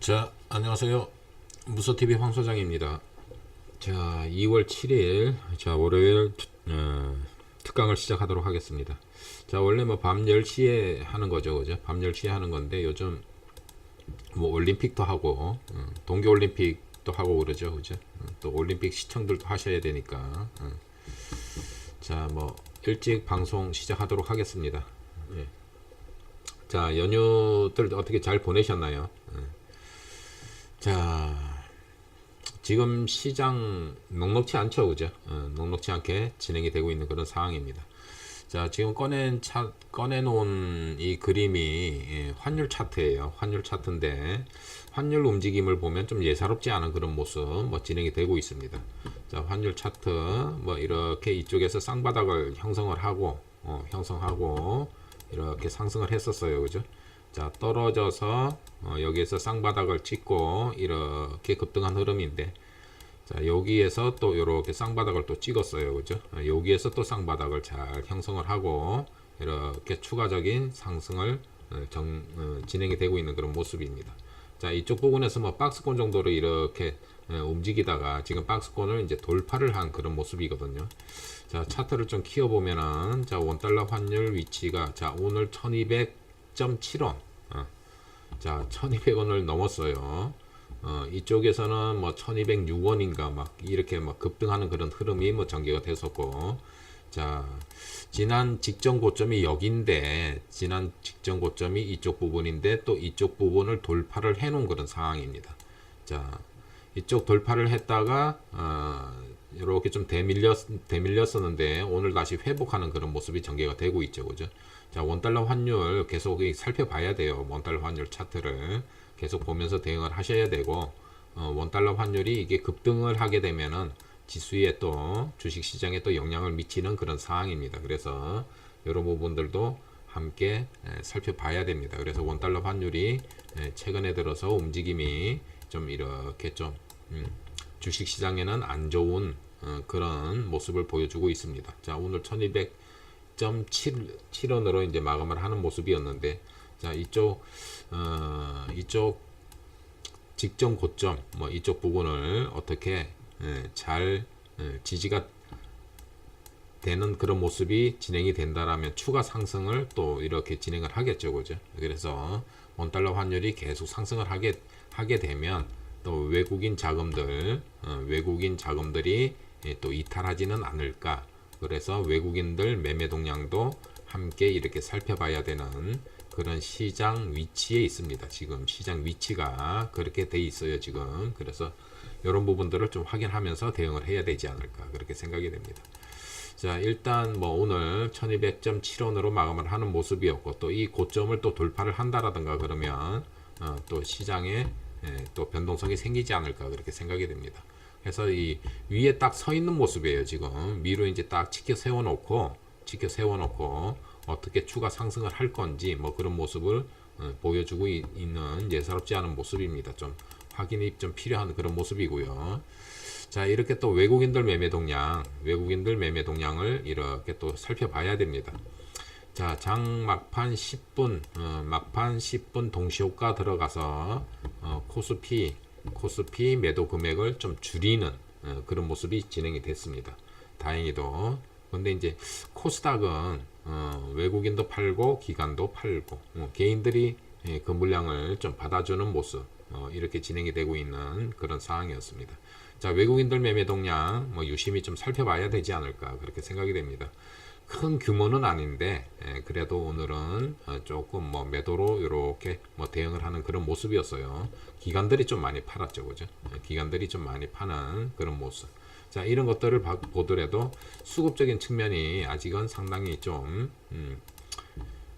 자, 안녕하세요. 무소TV 황 소장입니다. 자, 2월 7일, 자, 월요일 특강을 시작하도록 하겠습니다. 자, 원래 뭐 밤 10시에 하는 거죠, 그죠? 밤 10시에 하는 건데 요즘 뭐 올림픽도 하고, 동계올림픽도 하고 그러죠, 그죠? 또 올림픽 시청들도 하셔야 되니까. 자, 뭐 일찍 방송 시작하도록 하겠습니다. 예. 자, 연휴들 어떻게 잘 보내셨나요? 자, 지금 시장 녹록치 않죠, 그죠? 녹록치 않게 진행이 되고 있는 그런 상황입니다. 자, 지금 꺼내놓은 이 그림이 환율 차트예요. 환율 차트인데 환율 움직임을 보면 좀 예사롭지 않은 그런 모습 뭐 진행이 되고 있습니다. 자, 환율 차트 뭐 이렇게 이쪽에서 쌍바닥을 형성하고 이렇게 상승을 했었어요, 그죠? 자, 떨어져서 여기에서 쌍바닥을 찍고 이렇게 급등한 흐름인데, 자, 여기에서 또 이렇게 쌍바닥을 또 찍었어요, 그죠? 여기에서 또 쌍바닥을 잘 형성을 하고 이렇게 추가적인 상승을 진행이 되고 있는 그런 모습입니다. 자, 이쪽 부분에서 뭐 박스권 정도로 이렇게 움직이다가 지금 박스권을 이제 돌파를 한 그런 모습이거든요. 자, 차트를 좀 키워보면은, 자, 원달러 환율 위치가, 자, 오늘 1200.7원. 자, 1200원을 넘었어요. 이쪽에서는 뭐 1206원인가 막 이렇게 막 급등하는 그런 흐름이 뭐 전개가 됐었고, 자, 지난 직전 고점이 여기인데, 지난 직전 고점이 이쪽 부분인데, 또 이쪽 부분을 돌파를 해 놓은 그런 상황입니다. 자, 이쪽 돌파를 했다가, 이렇게 좀 대밀렸었는데, 오늘 다시 회복하는 그런 모습이 전개가 되고 있죠, 그죠? 자, 원달러 환율 계속 살펴봐야 돼요. 원달러 환율 차트를 계속 보면서 대응을 하셔야 되고, 원달러 환율이 이게 급등을 하게 되면은 지수에 또 주식 시장에 또 영향을 미치는 그런 상황입니다. 그래서 이런 부분들도 함께 살펴봐야 됩니다. 그래서 원달러 환율이 최근에 들어서 움직임이 좀 이렇게 좀 주식 시장에는 안 좋은 그런 모습을 보여주고 있습니다. 자, 오늘 1200.7원으로 이제 마감을 하는 모습이었는데, 자, 이쪽 직전 고점 뭐 이쪽 부분을 어떻게 잘 지지가 되는 그런 모습이 진행이 된다라면 추가 상승을 또 이렇게 진행을 하겠죠, 그죠? 그래서 원달러 환율이 계속 상승을 하게 되면 또 외국인 자금들이 또 이탈하지는 않을까. 그래서 외국인들 매매 동향도 함께 이렇게 살펴봐야 되는 그런 시장 위치에 있습니다. 지금 시장 위치가 그렇게 돼 있어요, 지금. 그래서 이런 부분들을 좀 확인하면서 대응을 해야 되지 않을까, 그렇게 생각이 됩니다. 자, 일단 뭐 오늘 1200.7원으로 마감을 하는 모습이었고, 또 이 고점을 또 돌파를 한다라든가 그러면 또 시장에 또 변동성이 생기지 않을까, 그렇게 생각이 됩니다. 그래서 이 위에 딱 서 있는 모습이에요, 지금. 위로 이제 딱 치켜 세워놓고 어떻게 추가 상승을 할 건지 뭐 그런 모습을 보여주고 있는 예사롭지 않은 모습입니다. 좀 확인이 좀 필요한 그런 모습이고요. 자, 이렇게 또 외국인들 매매 동향을 이렇게 또 살펴봐야 됩니다. 자, 장 막판 10분 동시효과 들어가서 코스피 매도 금액을 좀 줄이는 그런 모습이 진행이 됐습니다. 다행히도. 근데 이제 코스닥은 외국인도 팔고 기관도 팔고 개인들이 그 물량을 좀 받아주는 모습 이렇게 진행이 되고 있는 그런 상황이었습니다. 자, 외국인들 매매 동향 뭐 유심히 좀 살펴봐야 되지 않을까, 그렇게 생각이 됩니다. 큰 규모는 아닌데 그래도 오늘은 조금 뭐 매도로 이렇게 뭐 대응을 하는 그런 모습이었어요. 기관들이 좀 많이 팔았죠, 그죠? 기관들이 좀 많이 파는 그런 모습. 자, 이런 것들을 보더라도 수급적인 측면이 아직은 상당히 좀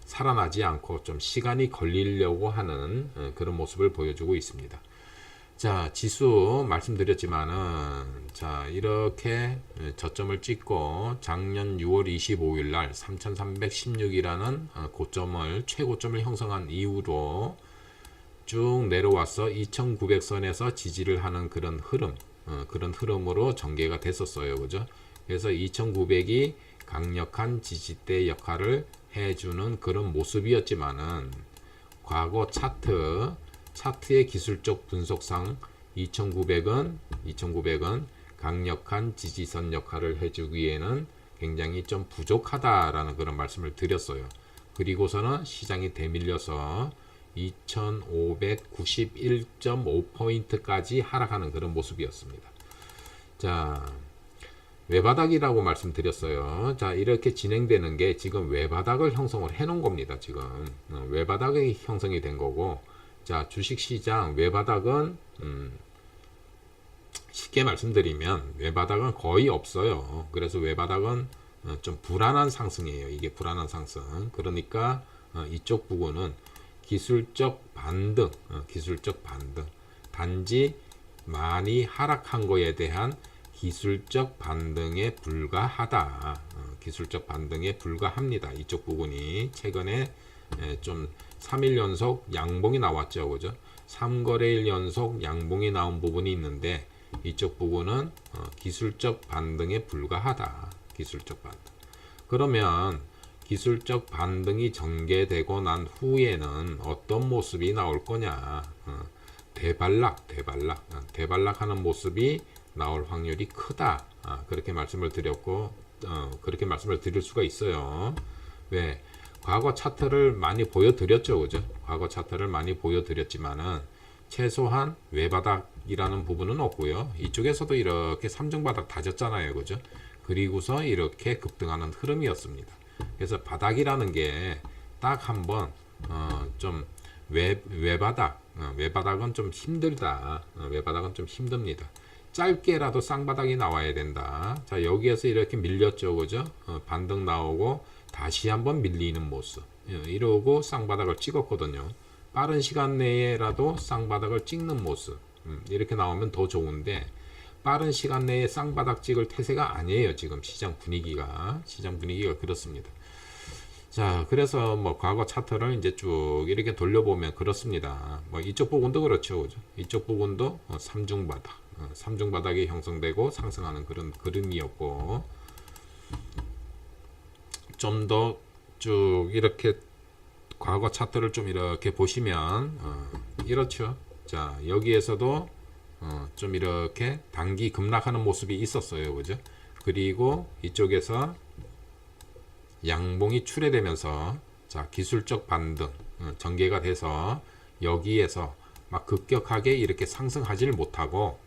살아나지 않고 좀 시간이 걸리려고 하는 그런 모습을 보여주고 있습니다. 자, 지수 말씀드렸지만은, 자, 이렇게 저점을 찍고 작년 6월 25일 날 3316이라는 최고점을 형성한 이후로 쭉 내려와서 2900선에서 지지를 하는 그런 흐름으로 전개가 됐었어요, 그죠? 그래서 2900이 강력한 지지대 역할을 해주는 그런 모습이었지만은 과거 차트 차트의 기술적 분석상 2900은 강력한 지지선 역할을 해주기에는 굉장히 좀 부족하다라는 그런 말씀을 드렸어요. 그리고서는 시장이 대밀려서 2591.5포인트까지 하락하는 그런 모습이었습니다. 자, 외바닥이라고 말씀드렸어요. 자, 이렇게 진행되는 게 지금 외바닥을 형성을 해 놓은 겁니다. 지금 외바닥이 형성이 된 거고, 자, 주식시장 외바닥은 쉽게 말씀드리면 외바닥은 거의 없어요. 그래서 외바닥은 좀 불안한 상승이에요. 이게 불안한 상승. 그러니까 이쪽 부분은 기술적 반등, 단지 많이 하락한 거에 대한 기술적 반등에 불과하다. 기술적 반등에 불과합니다. 이쪽 부분이 최근에 좀 3일 연속 양봉이 나왔죠. 그죠? 3거래일 연속 양봉이 나온 부분이 있는데 이쪽 부분은 기술적 반등에 불과하다. 기술적 반등. 그러면 기술적 반등이 전개되고 난 후에는 어떤 모습이 나올 거냐? 대발락하는 모습이 나올 확률이 크다. 그렇게 말씀을 드렸고, 그렇게 말씀을 드릴 수가 있어요. 왜? 과거 차트를 많이 보여드렸죠, 그죠? 과거 차트를 많이 보여드렸지만은 최소한 외바닥이라는 부분은 없고요. 이쪽에서도 이렇게 3중바닥 다졌잖아요, 그죠? 그리고서 이렇게 급등하는 흐름이었습니다. 그래서 바닥이라는 게 딱 한번 좀 외바닥은 좀 힘들다. 외바닥은 좀 힘듭니다. 짧게라도 쌍바닥이 나와야 된다. 자, 여기에서 이렇게 밀렸죠, 그죠? 반등 나오고 다시 한번 밀리는 모습. 이러고 쌍바닥을 찍었거든요. 빠른 시간 내에라도 쌍바닥을 찍는 모습. 이렇게 나오면 더 좋은데 빠른 시간 내에 쌍바닥 찍을 태세가 아니에요. 지금 시장 분위기가 그렇습니다. 자, 그래서 뭐 과거 차트를 이제 쭉 이렇게 돌려보면 그렇습니다. 뭐 이쪽 부분도 그렇죠, 그죠? 이쪽 부분도 3중바닥이 형성되고 상승하는 그런 그림이었고, 좀 더 쭉 이렇게 과거 차트를 좀 이렇게 보시면 이렇죠. 자, 여기에서도 좀 이렇게 단기 급락하는 모습이 있었어요, 그죠? 그리고 이쪽에서 양봉이 출해되면서 자, 기술적 반등 전개가 돼서 여기에서 막 급격하게 이렇게 상승하지를 못하고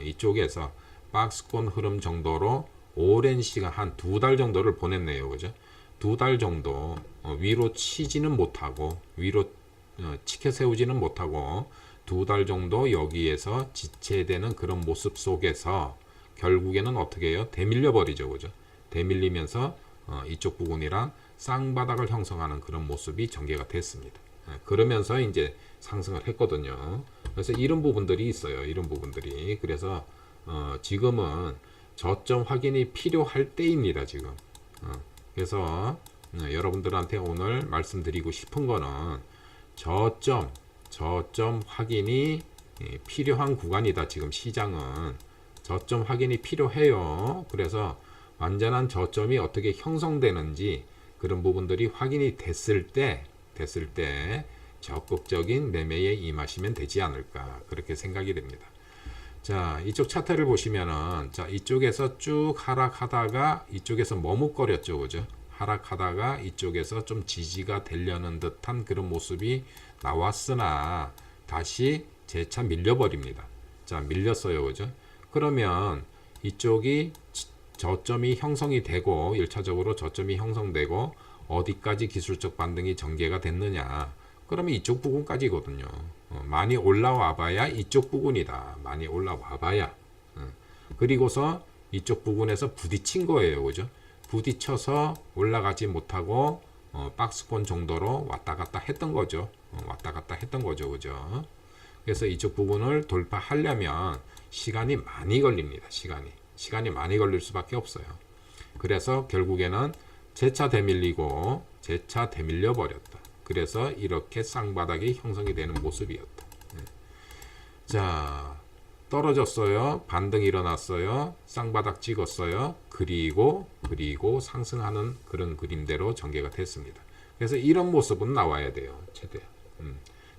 이쪽에서 박스권 흐름 정도로 오랜 시간 한 2달 정도를 보냈네요, 그죠? 2달 정도 위로 치지는 못하고 위로 치켜 세우지는 못하고 2달 정도 여기에서 지체되는 그런 모습 속에서 결국에는 어떻게 해요? 대밀려 버리죠, 그죠? 대밀리면서 이쪽 부분이랑 쌍바닥을 형성하는 그런 모습이 전개가 됐습니다. 그러면서 이제 상승을 했거든요. 그래서 이런 부분들이 있어요. 이런 부분들이. 그래서 지금은 저점 확인이 필요할 때입니다. 지금. 그래서 여러분들한테 오늘 말씀드리고 싶은 거는 저점 확인이 필요한 구간이다. 지금 시장은 저점 확인이 필요해요. 그래서 완전한 저점이 어떻게 형성되는지 그런 부분들이 확인이 됐을 때 적극적인 매매에 임하시면 되지 않을까 그렇게 생각이 됩니다. 자, 이쪽 차트를 보시면은 자, 이쪽에서 쭉 하락하다가 이쪽에서 머뭇거렸죠, 그죠? 하락하다가 이쪽에서 좀 지지가 되려는 듯한 그런 모습이 나왔으나 다시 재차 밀려버립니다. 자, 밀렸어요, 그죠? 그러면 이쪽이 저점이 형성이 되고 1차적으로 저점이 형성되고 어디까지 기술적 반등이 전개가 됐느냐, 그러면 이쪽 부분까지거든요. 많이 올라와 봐야 이쪽 부분이다. 많이 올라와 봐야. 그리고서 이쪽 부분에서 부딪힌 거예요, 그죠? 부딪혀서 올라가지 못하고 박스권 정도로 왔다 갔다 했던 거죠. 그죠? 그래서 이쪽 부분을 돌파하려면 시간이 많이 걸립니다. 시간이 많이 걸릴 수밖에 없어요. 그래서 결국에는 재차 대밀리고 재차 대밀려 버렸다. 그래서 이렇게 쌍바닥이 형성이 되는 모습이었다. 자, 떨어졌어요. 반등이 일어났어요. 쌍바닥 찍었어요. 그리고 상승하는 그런 그림대로 전개가 됐습니다. 그래서 이런 모습은 나와야 돼요. 최대한.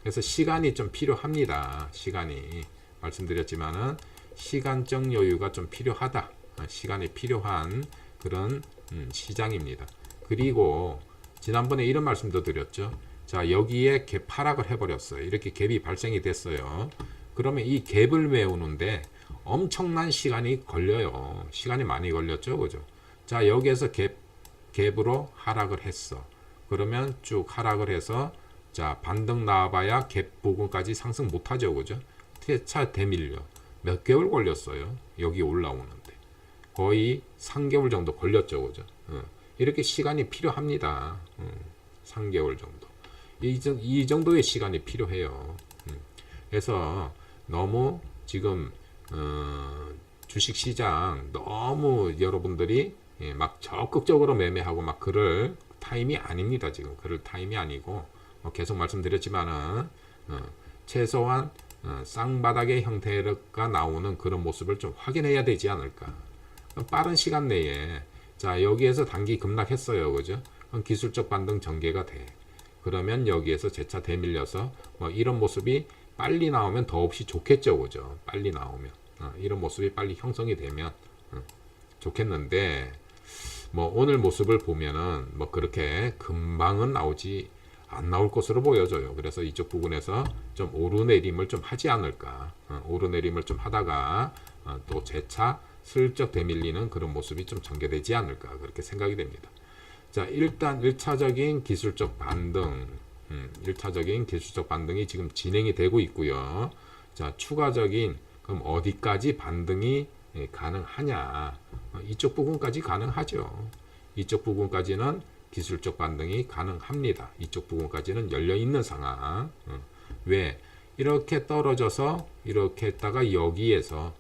그래서 시간이 좀 필요합니다. 시간이 말씀드렸지만은 시간적 여유가 좀 필요하다. 시간이 필요한 그런 시장입니다. 그리고 지난번에 이런 말씀도 드렸죠. 자, 여기에 갭 하락을 해버렸어요. 이렇게 갭이 발생이 됐어요. 그러면 이 갭을 메우는데 엄청난 시간이 걸려요. 시간이 많이 걸렸죠, 그죠? 자, 여기에서 갭으로 하락을 했어. 그러면 쭉 하락을 해서 자, 반등 나와봐야 갭 부분까지 상승 못하죠, 그죠? 차 대밀려 몇 개월 걸렸어요. 여기 올라오는데 거의 3개월 정도 걸렸죠, 그죠? 이렇게 시간이 필요합니다. 3개월 정도. 이 정도의 시간이 필요해요. 그래서 너무 지금 주식시장 너무 여러분들이 막 적극적으로 매매하고 막 그럴 타임이 아닙니다. 지금 그럴 타임이 아니고 계속 말씀드렸지만은 최소한 쌍바닥의 형태가 나오는 그런 모습을 좀 확인해야 되지 않을까. 빠른 시간 내에 자, 여기에서 단기 급락했어요, 그죠? 그럼 기술적 반등 전개가 돼. 그러면 여기에서 재차 대밀려서 뭐 이런 모습이 빨리 나오면 더없이 좋겠죠, 그죠? 빨리 나오면 이런 모습이 빨리 형성이 되면 좋겠는데 뭐 오늘 모습을 보면은 뭐 그렇게 금방은 안 나올 것으로 보여져요. 그래서 이쪽 부분에서 좀 오르내림을 좀 하지 않을까. 오르내림을 좀 하다가 또 재차 슬쩍 대밀리는 그런 모습이 좀 전개되지 않을까. 그렇게 생각이 됩니다. 자, 일단 1차적인 기술적 반등, 1차적인 기술적 반등이 지금 진행이 되고 있고요. 자, 추가적인 그럼 어디까지 반등이 가능하냐. 이쪽 부분까지 가능하죠. 이쪽 부분까지는 기술적 반등이 가능합니다. 이쪽 부분까지는 열려있는 상황. 왜? 이렇게 떨어져서 이렇게 했다가 여기에서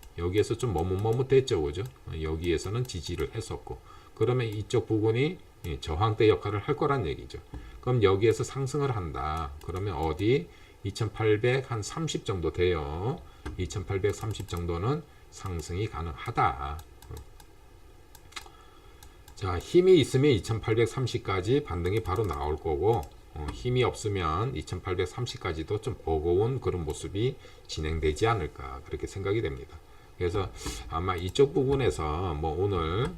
좀 머뭇머뭇했죠, 그죠? 여기에서는 지지를 했었고 그러면 이쪽 부분이 저항대 역할을 할 거란 얘기죠. 그럼 여기에서 상승을 한다. 그러면 어디 2830 정도 돼요. 2830 정도는 상승이 가능하다. 자, 힘이 있으면 2830까지 반등이 바로 나올 거고 힘이 없으면 2830까지도 좀 버거운 그런 모습이 진행되지 않을까 그렇게 생각이 됩니다. 그래서 아마 이쪽 부분에서 뭐 오늘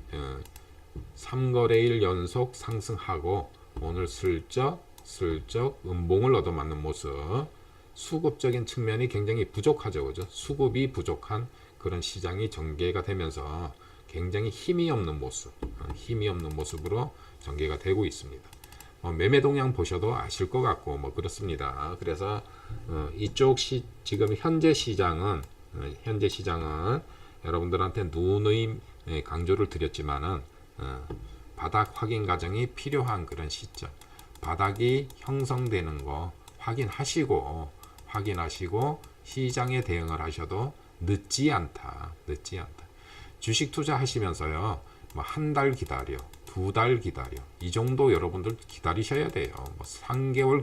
3거래일 연속 상승하고 오늘 슬쩍 음봉을 얻어맞는 모습, 수급적인 측면이 굉장히 부족하죠, 그죠? 수급이 부족한 그런 시장이 전개가 되면서 굉장히 힘이 없는 모습으로 전개가 되고 있습니다. 매매 동향 보셔도 아실 것 같고 뭐 그렇습니다. 그래서 이쪽 지금 현재 시장은 여러분들한테 누누이 강조를 드렸지만은 바닥 확인 과정이 필요한 그런 시점, 바닥이 형성되는 거 확인하시고 시장에 대응을 하셔도 늦지 않다. 주식 투자하시면서요, 뭐 한 달 기다려, 2달 기다려, 이 정도 여러분들 기다리셔야 돼요. 뭐 3개월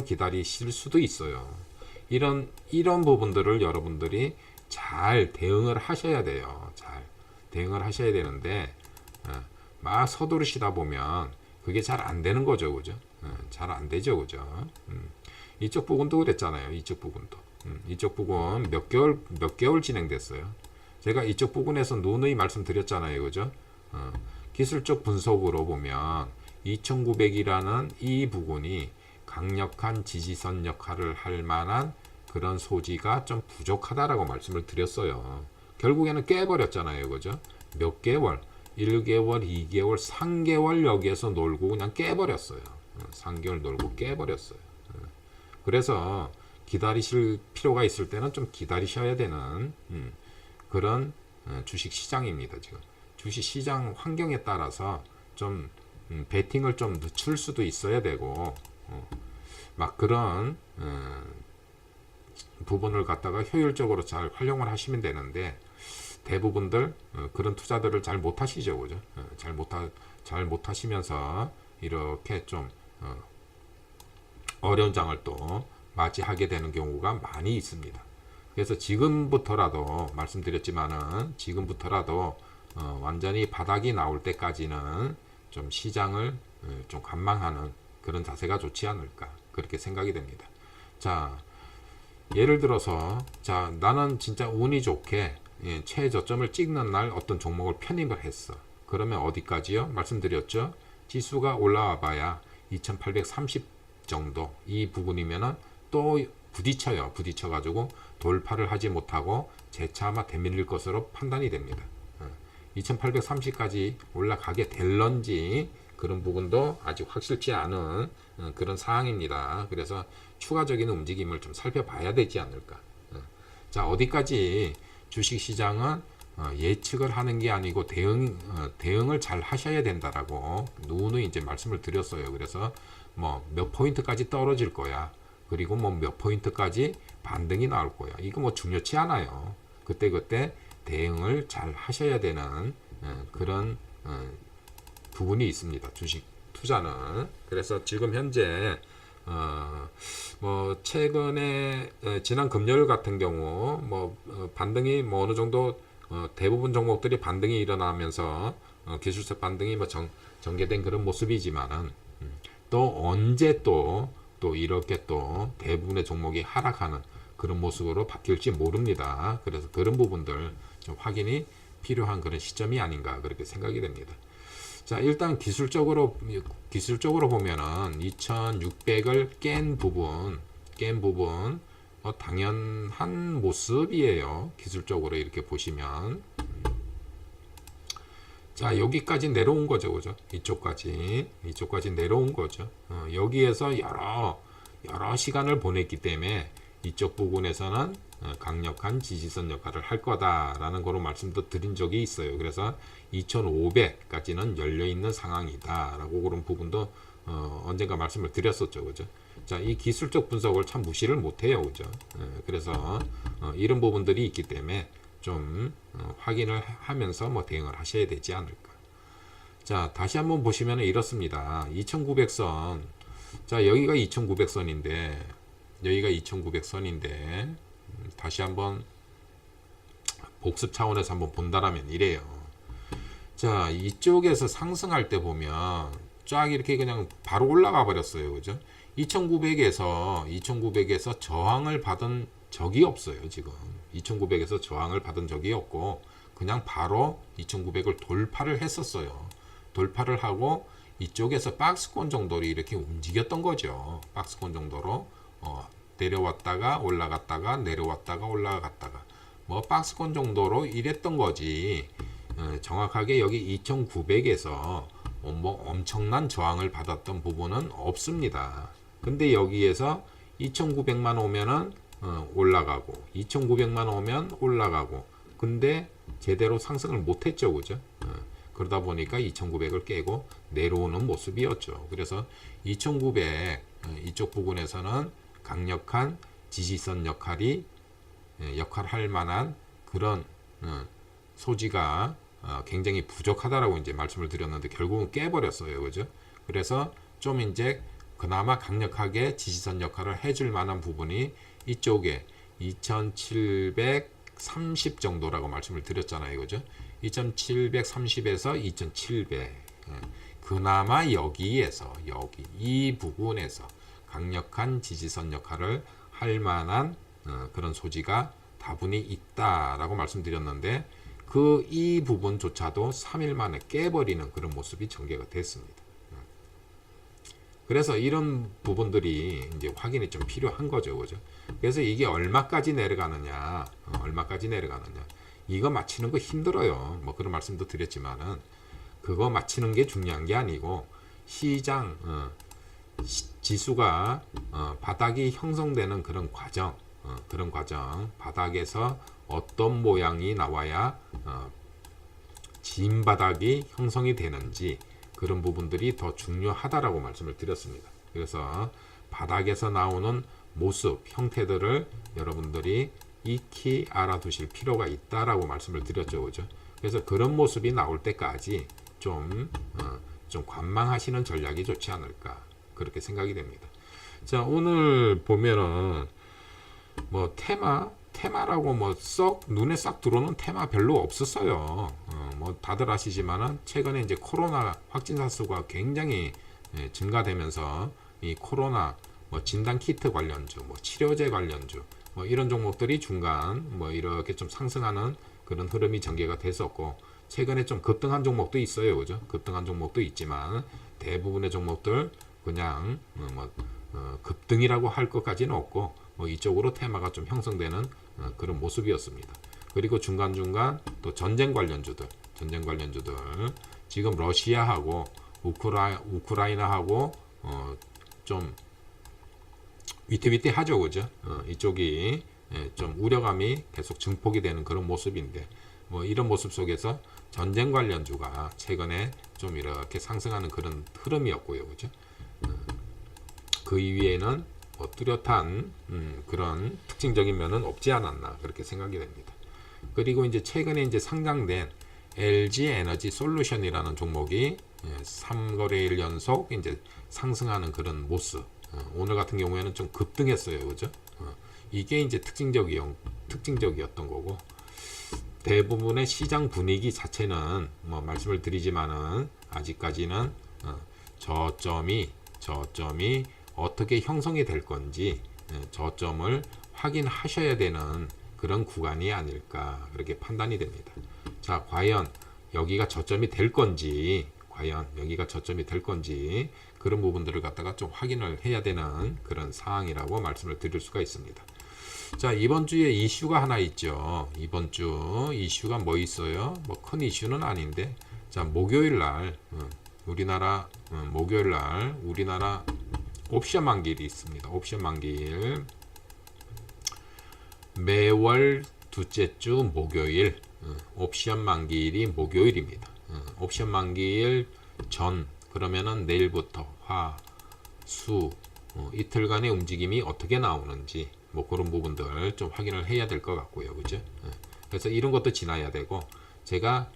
기다리실 수도 있어요. 이런 부분들을 여러분들이 잘 대응을 하셔야 돼요. 잘 대응을 하셔야 되는데 막 서두르시다 보면 그게 잘 안 되는 거죠, 그죠? 잘 안 되죠, 그죠? 이쪽 부분도 그랬잖아요. 이쪽 부분 몇 개월 진행됐어요. 제가 이쪽 부분에서 누누이 말씀드렸잖아요, 그죠? 기술적 분석으로 보면 2900이라는 이 부분이 강력한 지지선 역할을 할 만한 그런 소지가 좀 부족하다라고 말씀을 드렸어요. 결국에는 깨버렸잖아요, 그죠? 몇 개월, 1개월, 2개월, 3개월 여기에서 놀고 그냥 깨버렸어요. 3개월 놀고 깨버렸어요. 그래서 기다리실 필요가 있을 때는 좀 기다리셔야 되는 그런 주식 시장입니다. 지금 주식 시장 환경에 따라서 좀 베팅을 좀 늦출 수도 있어야 되고 막 그런 부분을 갖다가 효율적으로 잘 활용을 하시면 되는데 대부분들 그런 투자들을 잘 못하시죠, 그죠? 잘 못하시면서 이렇게 좀 어려운 장을 또 맞이하게 되는 경우가 많이 있습니다. 그래서 지금부터라도 말씀드렸지만은 지금부터라도 완전히 바닥이 나올 때까지는 좀 시장을 좀 관망하는 그런 자세가 좋지 않을까 그렇게 생각이 됩니다. 자, 예를 들어서 자, 나는 진짜 운이 좋게 최저점을 찍는 날 어떤 종목을 편입을 했어. 그러면 어디까지요? 말씀드렸죠. 지수가 올라와 봐야 2830 정도 이 부분이면은 또 부딪혀요. 부딪혀 가지고 돌파를 하지 못하고 재차 아마 되밀릴 것으로 판단이 됩니다. 2830까지 올라가게 될런지 그런 부분도 아직 확실치 않은 그런 사항입니다. 그래서 추가적인 움직임을 좀 살펴봐야 되지 않을까. 자, 어디까지 주식시장은 예측을 하는 게 아니고 대응을 잘 하셔야 된다라고 누누이 이제 말씀을 드렸어요. 그래서 뭐 몇 포인트까지 떨어질 거야. 그리고 뭐 몇 포인트까지 반등이 나올 거야. 이거 뭐 중요치 않아요. 그때그때 대응을 잘 하셔야 되는 그런 부분이 있습니다. 주식 투자는. 그래서 지금 현재 뭐 최근에 지난 금요일 같은 경우 뭐 반등이 뭐 어느 정도 대부분 종목들이 반등이 일어나면서 기술적 반등이 뭐 전개된 그런 모습이지만은 또 언제 또 이렇게 또 대부분의 종목이 하락하는 그런 모습으로 바뀔지 모릅니다. 그래서 그런 부분들 좀 확인이 필요한 그런 시점이 아닌가 그렇게 생각이 됩니다. 자, 일단 기술적으로 보면은 2600을 깬 부분 당연한 모습이에요. 기술적으로 이렇게 보시면. 자, 여기까지 내려온 거죠. 그죠? 이쪽까지 내려온 거죠. 여기에서 여러 시간을 보냈기 때문에 이쪽 부분에서는 강력한 지지선 역할을 할 거다라는 거로 말씀도 드린 적이 있어요. 그래서 2500까지는 열려 있는 상황이다라고 그런 부분도 언젠가 말씀을 드렸었죠. 그죠? 자, 이 기술적 분석을 참 무시를 못 해요. 그죠? 그래서 이런 부분들이 있기 때문에 좀 확인을 하면서 뭐 대응을 하셔야 되지 않을까. 자, 다시 한번 보시면 이렇습니다. 2900선. 자, 여기가 2900선인데 다시 한번 복습 차원에서 한번 본다라면 이래요. 자, 이쪽에서 상승할 때 보면 쫙 이렇게 그냥 바로 올라가 버렸어요. 그죠? 2900에서 저항을 받은 적이 없어요. 지금 2900에서 저항을 받은 적이 없고 그냥 바로 2900을 돌파를 했었어요. 돌파를 하고 이쪽에서 박스권 정도로 이렇게 움직였던 거죠. 박스권 정도로 내려왔다가 올라갔다가 내려왔다가 올라갔다가 뭐 박스권 정도로 이랬던 거지. 정확하게 여기 2900에서 뭐 엄청난 저항을 받았던 부분은 없습니다. 근데 여기에서 2900만 오면은 올라가고 2900만 오면 올라가고 근데 제대로 상승을 못했죠. 그죠? 그러다 보니까 2900을 깨고 내려오는 모습이었죠. 그래서 2900 이쪽 부분에서는 강력한 지지선 역할할 만한 그런 소지가 굉장히 부족하다라고 이제 말씀을 드렸는데 결국은 깨버렸어요. 그죠? 그래서 좀 이제 그나마 강력하게 지지선 역할을 해줄 만한 부분이 이쪽에 2730 정도라고 말씀을 드렸잖아요. 그죠? 2730에서 2700 그나마 여기에서 이 부분에서 강력한 지지선 역할을 할 만한 그런 소지가 다분히 있다라고 말씀드렸는데 이 부분조차도 3일 만에 깨버리는 그런 모습이 전개가 됐습니다. 그래서 이런 부분들이 이제 확인이 좀 필요한 거죠. 그죠? 그래서 이게 얼마까지 내려가느냐, 이거 맞히는 거 힘들어요. 뭐 그런 말씀도 드렸지만은 그거 맞히는 게 중요한 게 아니고 시장 지수가 바닥이 형성되는 그런 과정, 바닥에서 어떤 모양이 나와야 진 바닥이 형성이 되는지 그런 부분들이 더 중요하다라고 말씀을 드렸습니다. 그래서 바닥에서 나오는 모습, 형태들을 여러분들이 익히 알아두실 필요가 있다라고 말씀을 드렸죠. 그죠? 그래서 그런 모습이 나올 때까지 좀 관망하시는 전략이 좋지 않을까 그렇게 생각이 됩니다. 자, 오늘 보면은 뭐 테마라고 뭐 눈에 싹 들어오는 테마 별로 없었어요. 뭐 다들 아시지만은 최근에 이제 코로나 확진자 수가 굉장히 증가되면서 이 코로나 뭐 진단 키트 관련주, 뭐 치료제 관련주, 뭐 이런 종목들이 중간 뭐 이렇게 좀 상승하는 그런 흐름이 전개가 됐었고, 최근에 좀 급등한 종목도 있어요, 그죠? 급등한 종목도 있지만 대부분의 종목들 그냥 급등이라고 할 것까지는 없고, 뭐 이쪽으로 테마가 좀 형성되는 그런 모습이었습니다. 그리고 중간중간 또 전쟁 관련주들 지금 러시아하고 우크라이나하고 좀 위태위태하죠, 그죠? 이쪽이 좀 우려감이 계속 증폭이 되는 그런 모습인데, 뭐 이런 모습 속에서 전쟁 관련주가 최근에 좀 이렇게 상승하는 그런 흐름이었고요, 그죠? 그 이외에는 뭐 뚜렷한 그런 특징적인 면은 없지 않았나 그렇게 생각이 됩니다. 그리고 이제 최근에 이제 상장된 LG 에너지 솔루션이라는 종목이 3거래일 연속 이제 상승하는 그런 모습. 오늘 같은 경우에는 좀 급등했어요, 그죠? 이게 이제 특징적이었던 거고, 대부분의 시장 분위기 자체는 뭐 말씀을 드리지만은 아직까지는 저점이 어떻게 형성이 될 건지 저점을 확인하셔야 되는 그런 구간이 아닐까 그렇게 판단이 됩니다. 자, 과연 여기가 저점이 될 건지, 그런 부분들을 갖다가 좀 확인을 해야 되는 그런 상황이라고 말씀을 드릴 수가 있습니다. 자, 이번 주에 이슈가 하나 있죠. 이번 주 이슈가 뭐 있어요? 뭐 큰 이슈는 아닌데, 자, 목요일 날 우리나라 옵션 만기일이 있습니다. 옵션 만기일 매월 둘째 주 목요일, 옵션 만기일이 목요일입니다. 옵션 만기일 전, 그러면은 내일부터 화, 수, 이틀간의 움직임이 어떻게 나오는지 뭐 그런 부분들 좀 확인을 해야 될 것 같고요, 그죠? 그래서 이런 것도 지나야 되고, 제가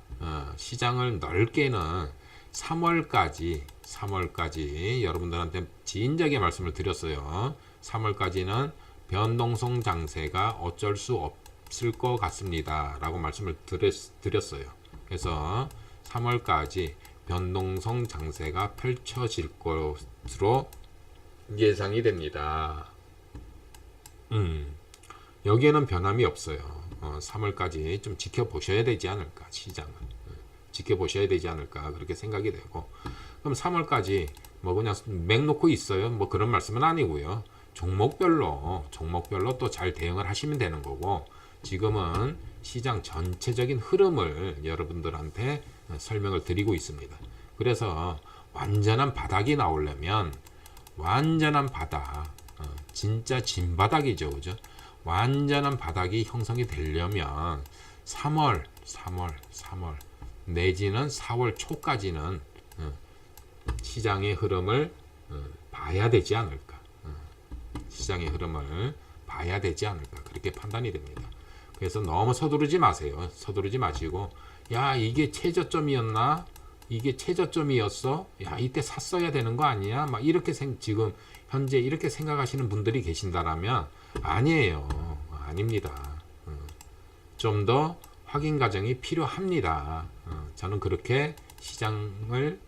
시장을 넓게는 3월까지 여러분들한테 진작에 말씀을 드렸어요. 3월까지는 변동성 장세가 어쩔 수 없을 것 같습니다 라고 말씀을 드렸어요. 그래서 3월까지 변동성 장세가 펼쳐질 것으로 예상이 됩니다. 여기에는 변함이 없어요. 3월까지 좀 지켜보셔야 되지 않을까, 시장을 지켜보셔야 되지 않을까 그렇게 생각이 되고, 그럼 3월까지 뭐 그냥 맥 놓고 있어요, 뭐 그런 말씀은 아니고요. 종목별로 또 잘 대응을 하시면 되는 거고, 지금은 시장 전체적인 흐름을 여러분들한테 설명을 드리고 있습니다. 그래서 완전한 바닥이 나오려면, 완전한 바닥, 진짜 진바닥이죠, 그죠? 완전한 바닥이 형성이 되려면 3월 내지는 4월 초까지는 시장의 흐름을 봐야 되지 않을까. 시장의 흐름을 봐야 되지 않을까 그렇게 판단이 됩니다. 그래서 너무 서두르지 마세요. 서두르지 마시고, 야, 이게 최저점이었나? 이게 최저점이었어? 야, 이때 샀어야 되는 거 아니야? 막 이렇게 지금 현재 이렇게 생각하시는 분들이 계신다라면 아니에요. 아닙니다. 좀 더 확인 과정이 필요합니다. 저는 그렇게 시장을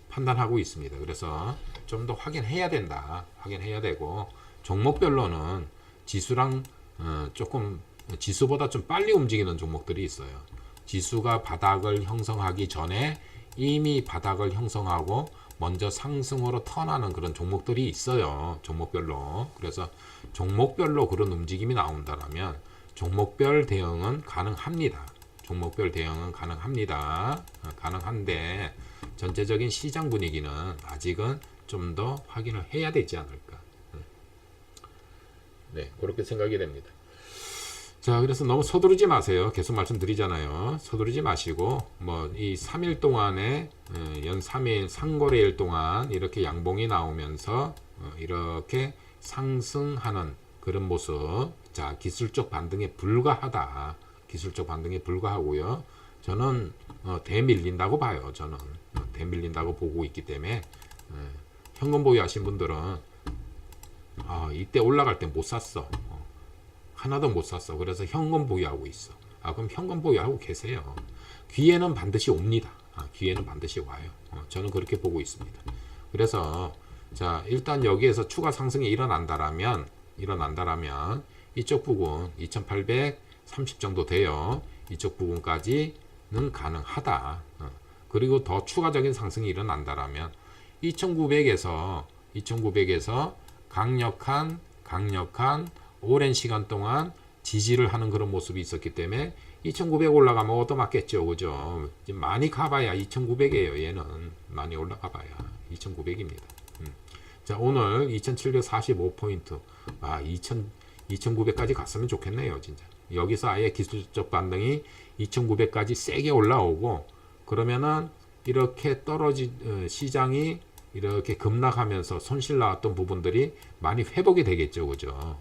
판단하고 있습니다. 그래서 좀 더 확인해야 된다. 확인해야 되고, 종목별로는 지수랑 조금 지수보다 좀 빨리 움직이는 종목들이 있어요. 지수가 바닥을 형성하기 전에 이미 바닥을 형성하고 먼저 상승으로 턴하는 그런 종목들이 있어요. 종목별로. 그래서 종목별로 그런 움직임이 나온다면 종목별 대응은 가능합니다. 가능한데 전체적인 시장 분위기는 아직은 좀 더 확인을 해야 되지 않을까. 네, 그렇게 생각이 됩니다. 자, 그래서 너무 서두르지 마세요. 계속 말씀드리잖아요. 서두르지 마시고, 뭐 이 3일 동안에 연 3일 상거래일 동안 이렇게 양봉이 나오면서 이렇게 상승하는 그런 모습. 자, 기술적 반등에 불과하다. 기술적 반등에 불과하고요. 저는 대밀린다고 봐요. 저는 대밀린다고 보고 있기 때문에 현금 보유하신 분들은 이때 올라갈 때 못 샀어. 하나도 못 샀어. 그래서 현금 보유하고 있어. 그럼 현금 보유하고 계세요. 기회는 반드시 옵니다. 기회는 반드시 와요. 저는 그렇게 보고 있습니다. 그래서 자, 일단 여기에서 추가 상승이 일어난다라면 이쪽 부분 2830 정도 돼요. 이쪽 부분까지는 가능하다. 그리고 더 추가적인 상승이 일어난다라면 2900에서 강력한 오랜 시간 동안 지지를 하는 그런 모습이 있었기 때문에 2900 올라가면 얻어맞겠죠. 그죠? 많이 가봐야 2900이에요. 얘는 많이 올라가봐야 2900입니다. 자, 오늘 2745포인트. 2900까지 갔으면 좋겠네요. 진짜. 여기서 아예 기술적 반등이 2900까지 세게 올라오고, 그러면은 이렇게 시장이 이렇게 급락하면서 손실 나왔던 부분들이 많이 회복이 되겠죠. 그죠?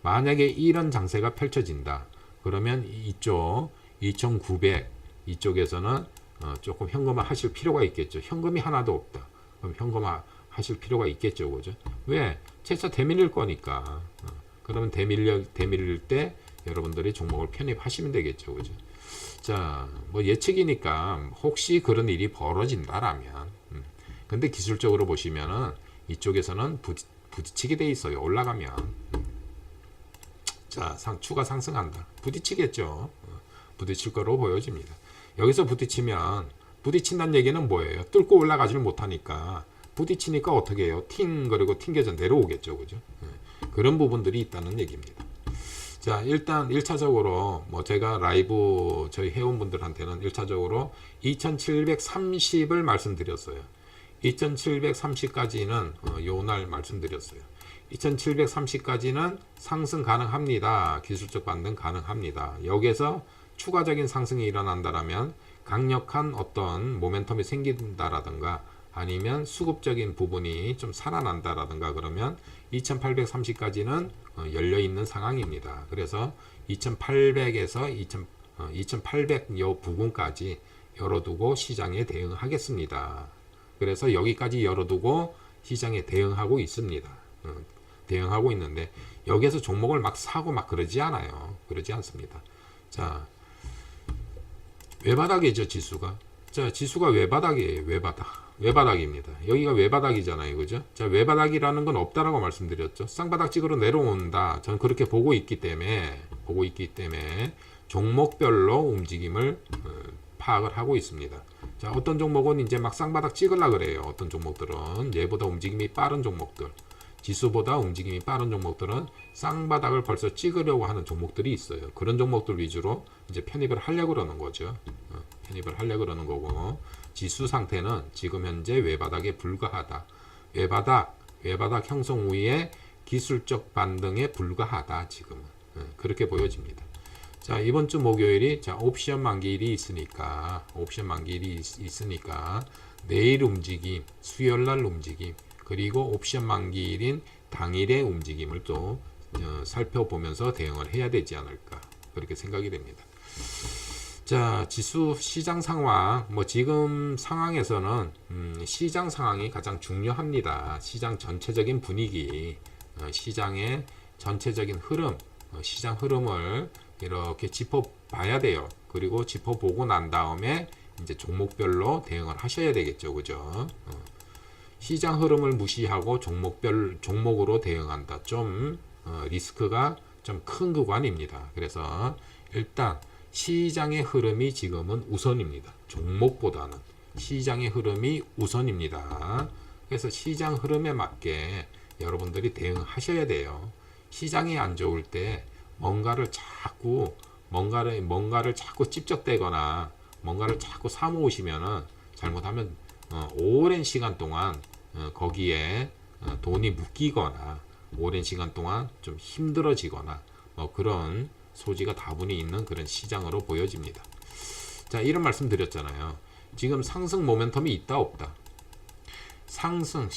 만약에 이런 장세가 펼쳐진다. 그러면 이쪽 2900 이쪽에서는 조금 현금화 하실 필요가 있겠죠. 현금이 하나도 없다. 그럼 현금화 하실 필요가 있겠죠. 그죠? 왜? 채차 대밀릴 거니까. 그러면 대밀릴 때 여러분들이 종목을 편입하시면 되겠죠. 그죠? 자, 뭐 예측이니까 혹시 그런 일이 벌어진다라면, 근데 기술적으로 보시면은 이쪽에서는 부딪히게 돼 있어요. 올라가면. 자, 추가 상승한다. 부딪히겠죠. 부딪힐 거로 보여집니다. 여기서 부딪힌다는 얘기는 뭐예요? 뚫고 올라가지를 못하니까 부딪히니까 어떻게 해요? 그리고 튕겨져 내려오겠죠. 그죠? 그런 부분들이 있다는 얘기입니다. 자, 일단 1차적으로 뭐 제가 라이브 저희 회원분들한테는 1차적으로 2730을 말씀드렸어요. 2730까지는 요날 말씀드렸어요. 2730까지는 상승 가능합니다. 기술적 반등 가능합니다. 여기에서 추가적인 상승이 일어난다라면 강력한 어떤 모멘텀이 생긴다라든가 아니면 수급적인 부분이 좀 살아난다라든가 그러면 2830까지는 열려있는 상황입니다. 그래서 2800에서 2800 요 부근까지 열어두고 시장에 대응하겠습니다. 그래서 여기까지 열어두고 시장에 대응하고 있습니다. 대응하고 있는데 여기에서 종목을 막 사고 막 그러지 않아요. 그러지 않습니다. 자, 외바닥이죠. 지수가. 자, 지수가 외바닥이에요. 외바닥입니다. 여기가 외바닥이잖아요. 그죠? 자, 외바닥이라는 건 없다라고 말씀드렸죠. 쌍바닥 찍으러 내려온다. 저는 그렇게 보고 있기 때문에 종목별로 움직임을 파악을 하고 있습니다. 자, 어떤 종목은 이제 막 쌍바닥 찍으려고 그래요. 어떤 종목들은 얘보다 움직임이 빠른 종목들, 지수보다 움직임이 빠른 종목들은 쌍바닥을 벌써 찍으려고 하는 종목들이 있어요. 그런 종목들 위주로 이제 편입을 하려고 그러는 거죠. 편입을 하려고 그러는 거고, 지수 상태는 지금 현재 외바닥에 불과하다. 외바닥 형성 후에 기술적 반등에 불과하다. 지금은 그렇게 보여집니다. 자, 이번 주 목요일이 옵션 만기일이 있으니까 내일 움직임, 수요일날 움직임, 그리고 옵션 만기일인 당일의 움직임을 또 살펴보면서 대응을 해야 되지 않을까 그렇게 생각이 됩니다. 자, 지수 시장 상황, 뭐 지금 상황에서는 시장 상황이 가장 중요합니다. 시장 전체적인 분위기, 시장의 전체적인 흐름, 시장 흐름을 이렇게 짚어봐야 돼요. 그리고 짚어보고 난 다음에 이제 종목별로 대응을 하셔야 되겠죠. 그죠? 시장 흐름을 무시하고 종목으로 대응한다. 좀 리스크가 좀 큰 구간입니다. 그래서 일단 시장의 흐름이 지금은 우선입니다. 종목보다는 시장의 흐름이 우선입니다. 그래서 시장 흐름에 맞게 여러분들이 대응하셔야 돼요. 시장이 안 좋을 때 뭔가를 자꾸 찝적대거나 뭔가를 자꾸 사모으시면은 잘못하면 오랜 시간 동안 거기에 돈이 묶이거나 오랜 시간 동안 좀 힘들어지거나 그런 소지가 다분히 있는 그런 시장으로 보여집니다. 자, 이런 말씀 드렸잖아요. 지금 상승 모멘텀이 있다 없다. 상승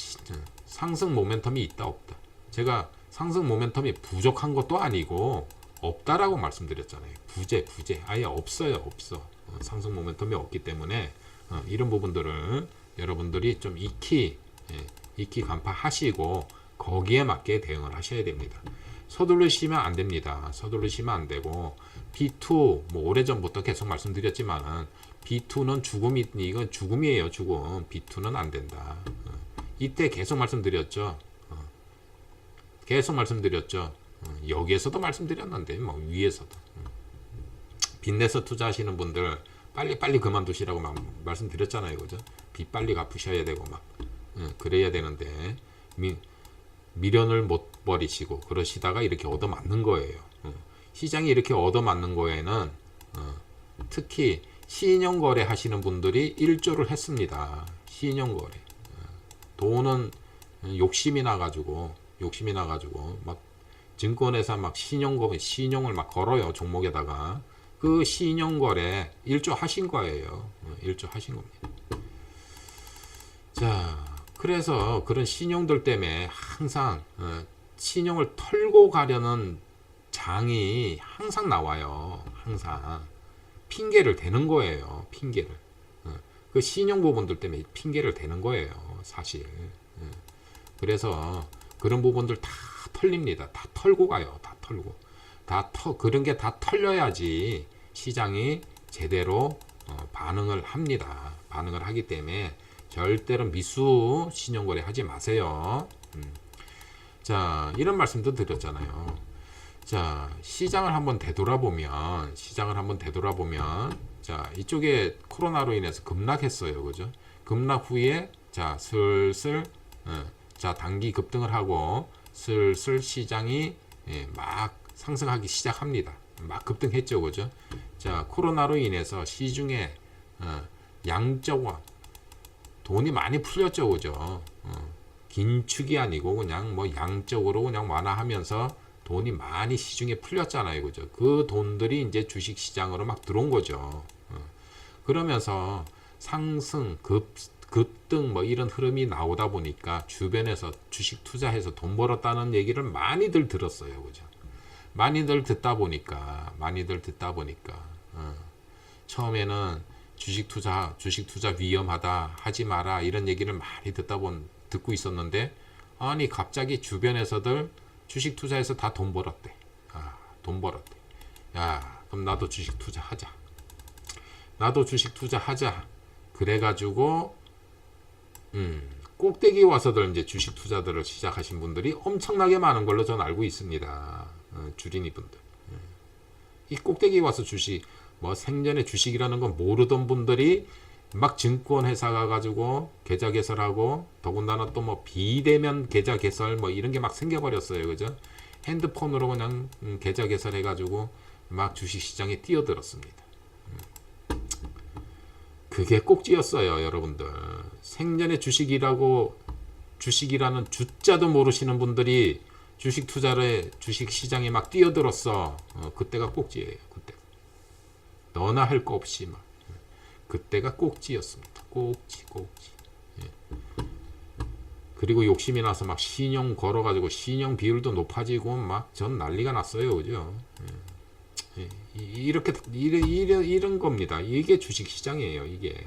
모멘텀이 있다 없다. 제가 상승 모멘텀이 부족한 것도 아니고 없다라고 말씀드렸잖아요. 부재 아예 없어요. 상승 모멘텀이 없기 때문에 이런 부분들을 여러분들이 좀 익히 간파하시고 거기에 맞게 대응을 하셔야 됩니다. 서두르시면 안 됩니다. 서두르시면 안 되고 B2 뭐 오래전부터 계속 말씀드렸지만은 B2는 이건 죽음이에요. 죽음. B2는 안 된다. 이때 계속 말씀드렸죠. 계속 말씀드렸죠. 여기에서도 말씀드렸는데 뭐 위에서도 빚내서 투자하시는 분들 빨리 그만두시라고 막 말씀드렸잖아요, 그죠? 빚 빨리 갚으셔야 되고 막 그래야 되는데 미련을 못 버리시고 그러시다가 이렇게 얻어맞는 거예요. 시장이 이렇게 얻어맞는 거에는 특히 신용거래 하시는 분들이 일조를 했습니다. 신용거래. 돈은 욕심이 나가지고 막 증권회사 막 신용을 막 걸어요, 종목에다가. 그 신용거래 일조 하신 거예요. 일조 하신 겁니다. 자, 그래서 그런 신용들 때문에 항상 신용을 털고 가려는 장이 항상 나와요. 항상 핑계를 대는 거예요. 핑계를. 그 신용 부분들 때문에 핑계를 대는 거예요. 사실. 그래서 그런 부분들 다 털립니다. 다 털고 가요. 다 털고. 그런 게 다 털려야지 시장이 제대로 반응을 합니다. 반응을 하기 때문에 절대로 미수 신용거래 하지 마세요. 자, 이런 말씀도 드렸잖아요. 자, 시장을 한번 되돌아보면 자, 이쪽에 코로나로 인해서 급락했어요. 그죠? 급락 후에 자, 슬슬 자, 단기 급등을 하고 슬슬 시장이 막 상승하기 시작합니다. 막 급등했죠. 그죠? 자, 코로나로 인해서 시중에 양적화 돈이 많이 풀렸죠. 그죠? 긴축이 아니고 그냥 뭐 양적으로 그냥 완화하면서 돈이 많이 시중에 풀렸잖아요. 그죠? 그 돈들이 이제 주식 시장으로 막 들어온 거죠. 그러면서 상승, 급등 뭐 이런 흐름이 나오다 보니까 주변에서 주식 투자해서 돈 벌었다는 얘기를 많이들 들었어요. 그죠? 많이들 듣다 보니까 처음에는 주식 투자 위험하다, 하지 마라 이런 얘기를 많이 듣고 있었는데, 아니 갑자기 주변에서들 주식 투자해서 다 돈 벌었대. 돈 벌었대. 야, 그럼 나도 주식 투자하자. 그래가지고 꼭대기 와서들 이제 주식 투자들을 시작하신 분들이 엄청나게 많은 걸로 저는 알고 있습니다. 주린이 분들. 이 꼭대기 와서 주식, 뭐 생전에 주식이라는 건 모르던 분들이 막 증권회사 가가지고 계좌 개설하고, 더군다나 또 뭐 비대면 계좌 개설 뭐 이런 게 막 생겨버렸어요. 그죠? 핸드폰으로 그냥 계좌 개설해가지고 막 주식시장에 뛰어들었습니다. 그게 꼭지였어요, 여러분들. 생전에 주식이라는 주자도 모르시는 분들이 주식 시장에 막 뛰어들었어. 그때가 꼭지예요. 그때. 너나 할 거 없이 막. 그때가 꼭지였습니다. 꼭지. 예. 그리고 욕심이 나서 막 신용 걸어가지고 신용 비율도 높아지고 막 전 난리가 났어요. 그죠? 예. 이런 겁니다. 이게 주식 시장이에요. 이게.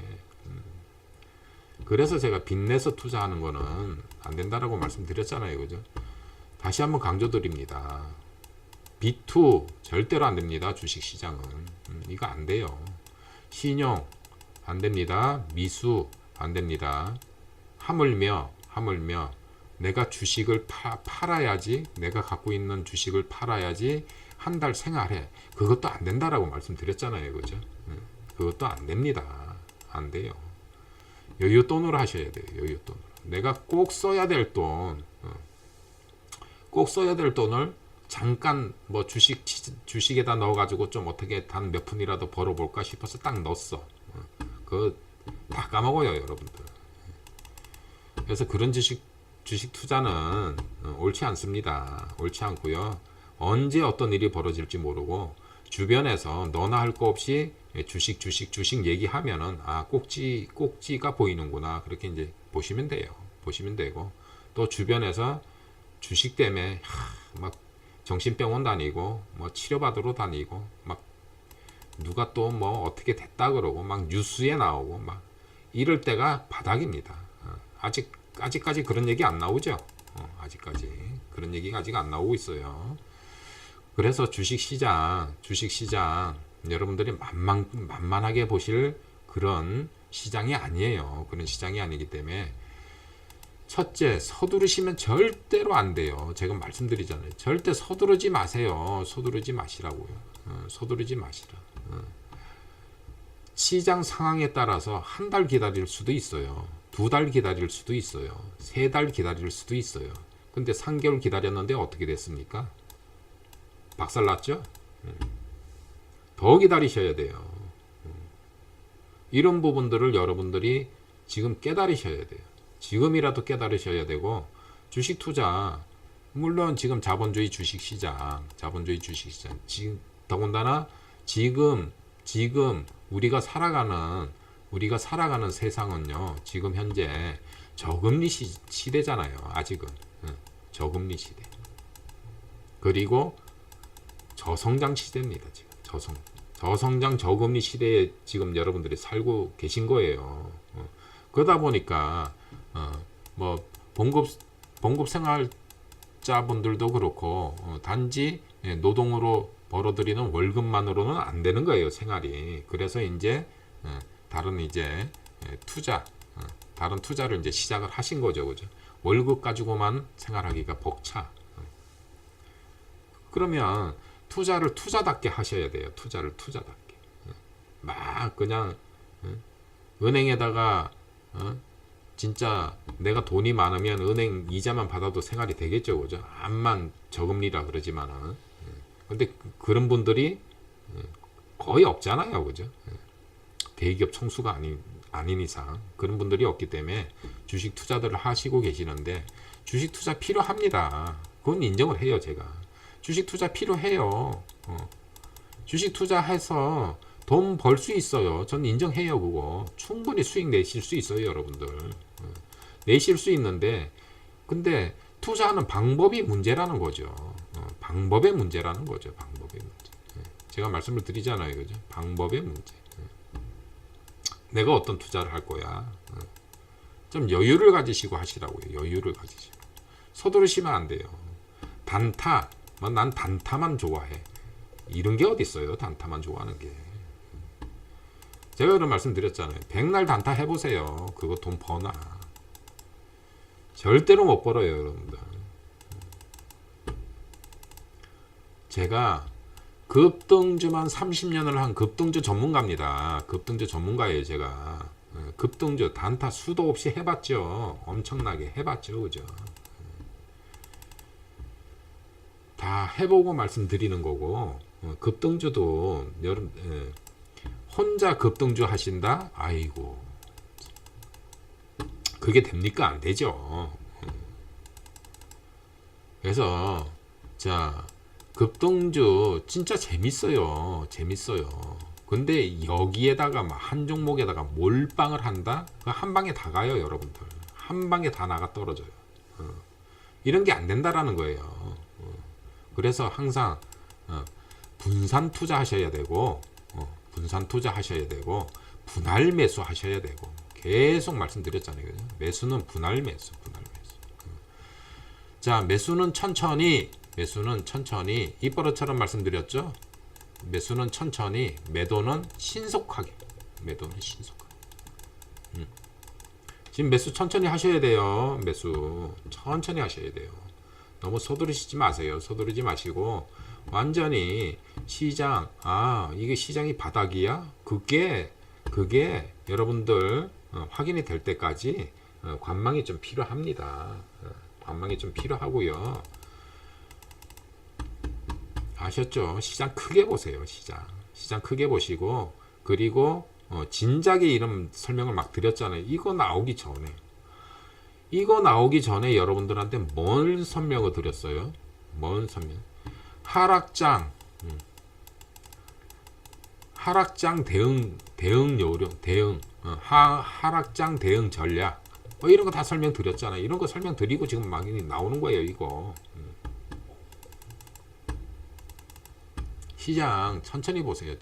그래서 제가 빚내서 투자하는 거는 안 된다라고 말씀드렸잖아요. 그죠? 다시 한번 강조드립니다. B2 절대로 안 됩니다. 주식 시장은. 이거 안 돼요. 신용 안 됩니다. 미수 안 됩니다. 하물며 내가 주식을 팔아야지, 내가 갖고 있는 주식을 팔아야지 한 달 생활해. 그것도 안 된다라고 말씀드렸잖아요. 그죠? 그것도 안 됩니다. 안 돼요. 여윳돈으로 하셔야 돼요. 여윳돈으로. 내가 꼭 써야 될 돈을 잠깐 뭐 주식에다 넣어가지고 좀 어떻게 단 몇 푼이라도 벌어볼까 싶어서 딱 넣었어. 그거 다 까먹어요, 여러분들. 그래서 그런 주식 투자는 옳지 않습니다. 옳지 않고요. 언제 어떤 일이 벌어질지 모르고 주변에서 너나 할 거 없이 주식 얘기하면은 꼭지가 보이는구나, 그렇게 이제 보시면 돼요. 보시면 되고, 또 주변에서 주식 때문에 막 정신병원 다니고 뭐 치료받으러 다니고 막 누가 또 뭐 어떻게 됐다 그러고 막 뉴스에 나오고 막 이럴 때가 바닥입니다. 아직까지 그런 얘기 안 나오죠. 아직까지 그런 얘기가 아직 안 나오고 있어요. 그래서 주식시장 여러분들이 만만하게 보실 그런 시장이 아니에요. 그런 시장이 아니기 때문에 첫째, 서두르시면 절대로 안 돼요. 제가 말씀드리잖아요. 절대 서두르지 마세요. 서두르지 마시라고요. 서두르지 마시라. 시장 상황에 따라서 한 달 기다릴 수도 있어요. 2달 기다릴 수도 있어요. 3달 기다릴 수도 있어요. 근데 3개월 기다렸는데 어떻게 됐습니까? 박살났죠? 더 기다리셔야 돼요. 이런 부분들을 여러분들이 지금 깨달으셔야 돼요. 지금이라도 깨달으셔야 되고, 주식 투자, 물론 지금 자본주의 주식시장, 지금 더군다나 지금 우리가 살아가는 세상은요, 지금 현재 저금리 시대잖아요. 아직은 저금리 시대. 그리고 저성장 시대입니다. 지금 저성장 저금리 시대에 지금 여러분들이 살고 계신 거예요. 그러다 보니까 뭐 봉급 생활자분들도 그렇고 단지 노동으로 벌어들이는 월급만으로는 안 되는 거예요, 생활이. 그래서 이제 다른 투자를 이제 시작을 하신 거죠, 그죠? 월급 가지고만 생활하기가 벅차. 그러면 투자를 투자답게 하셔야 돼요. 투자를 투자답게. 막 그냥 은행에다가 진짜 내가 돈이 많으면 은행 이자만 받아도 생활이 되겠죠, 그죠? 암만 저금리라 그러지만은. 근데 그런 분들이 거의 없잖아요, 그죠? 대기업 총수가 아닌 이상 그런 분들이 없기 때문에 주식 투자들을 하시고 계시는데, 주식 투자 필요합니다. 그건 인정을 해요, 제가. 주식 투자 필요해요. 주식 투자해서 돈 벌 수 있어요. 전 인정해요, 그거. 충분히 수익 내실 수 있어요, 여러분들. 내실 수 있는데, 근데 투자하는 방법이 문제라는 거죠. 방법의 문제라는 거죠. 방법의 문제. 제가 말씀을 드리잖아요, 그죠? 방법의 문제. 내가 어떤 투자를 할 거야. 좀 여유를 가지시고 하시라고요. 여유를 가지시고. 서두르시면 안 돼요. 단타, 난 단타만 좋아해. 이런 게 어디 있어요? 단타만 좋아하는 게. 제가 그런 말씀 드렸잖아요. 백날 단타 해보세요. 그거 돈 버나. 절대로 못 벌어요, 여러분들. 제가 급등주만 30년을 한 급등주 전문가입니다. 급등주 전문가예요, 제가. 급등주 단타 수도 없이 해봤죠. 엄청나게 해봤죠, 그죠? 다 해보고 말씀드리는 거고, 급등주도 여러분 혼자 급등주 하신다? 아이고, 그게 됩니까? 안 되죠. 그래서 자, 급등주 진짜 재밌어요. 근데 여기에다가 막 한 종목에다가 몰빵을 한다? 한 방에 다 가요, 여러분들. 한 방에 다 나가 떨어져요. 이런 게 안 된다라는 거예요. 그래서 항상 분산 투자하셔야 되고, 분할 매수 하셔야 되고, 계속 말씀드렸잖아요. 그죠? 매수는 분할 매수. 자, 매수는 천천히 이버릇처럼 말씀드렸죠. 매수는 천천히, 매도는 신속하게. 지금 매수 천천히 하셔야 돼요. 매수 천천히 하셔야 돼요. 너무 서두르시지 마세요. 서두르지 마시고 완전히 시장, 이게 시장이 바닥이야? 그게 여러분들 확인이 될 때까지 관망이 좀 필요합니다. 관망이 좀 필요하고요. 아셨죠? 시장 크게 보세요. 시장 크게 보시고, 그리고 진작에 이런 설명을 막 드렸잖아요. 이거 나오기 전에 여러분들한테 뭔 설명을 드렸어요? 뭔 설명? 하락장 대응 요령, 하락장 대응 전략, 이런 거 다 설명드렸잖아요. 이런 거 설명드리고 지금 막 나오는 거예요, 이거. 시장 천천히 보세요.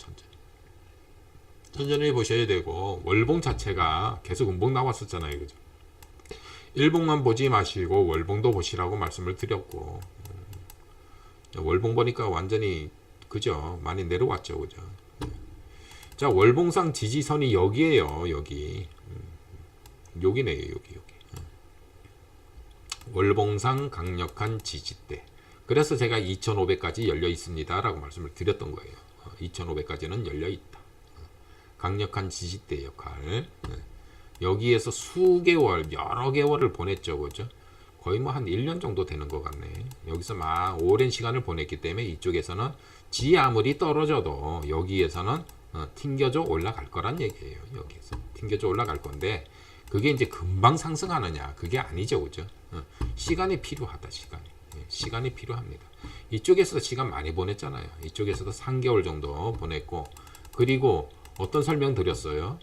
천천히 보셔야 되고, 월봉 자체가 계속 음봉 나왔었잖아요, 그죠? 일봉만 보지 마시고 월봉도 보시라고 말씀을 드렸고, 월봉 보니까 완전히 그죠? 많이 내려왔죠, 그죠? 자, 월봉상 지지선이 여기에요, 여기네요, 여기. 월봉상 강력한 지지대. 그래서 제가 2500까지 열려 있습니다 라고 말씀을 드렸던 거예요. 2500까지는 열려 있다. 강력한 지지대 역할. 여기에서 수개월, 여러 개월을 보냈죠. 그죠? 거의 뭐 한 1년 정도 되는 것 같네. 여기서 막 오랜 시간을 보냈기 때문에 이쪽에서는 지 아무리 떨어져도 여기에서는 튕겨져 올라갈 거란 얘기예요. 여기에서 튕겨져 올라갈 건데 그게 이제 금방 상승하느냐? 그게 아니죠. 그죠? 시간이 필요하다. 시간이 필요합니다. 이쪽에서 시간 많이 보냈잖아요. 이쪽에서도 3개월 정도 보냈고 그리고 어떤 설명 드렸어요?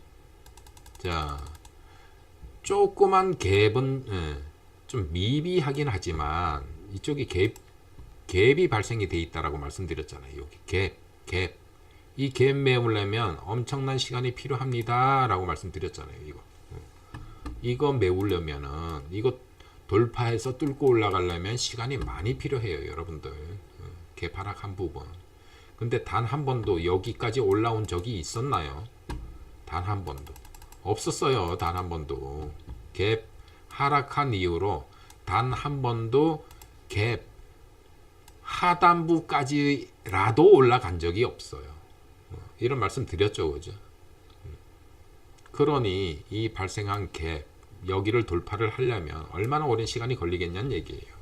자, 조그만 갭은 좀 미비하긴 하지만 이쪽이 갭이 발생이 돼 있다라고 말씀드렸잖아요. 여기 갭. 이 갭 메우려면 엄청난 시간이 필요합니다. 라고 말씀드렸잖아요. 이거 메우려면은 이거 돌파해서 뚫고 올라가려면 시간이 많이 필요해요. 여러분들. 갭 하락한 부분. 근데 단 한 번도 여기까지 올라온 적이 있었나요? 단 한 번도. 없었어요. 단 한 번도. 갭 하락한 이후로 단 한 번도 갭 하단부까지라도 올라간 적이 없어요. 이런 말씀 드렸죠. 그죠? 그러니 이 발생한 갭 여기를 돌파를 하려면 얼마나 오랜 시간이 걸리겠냐는 얘기예요.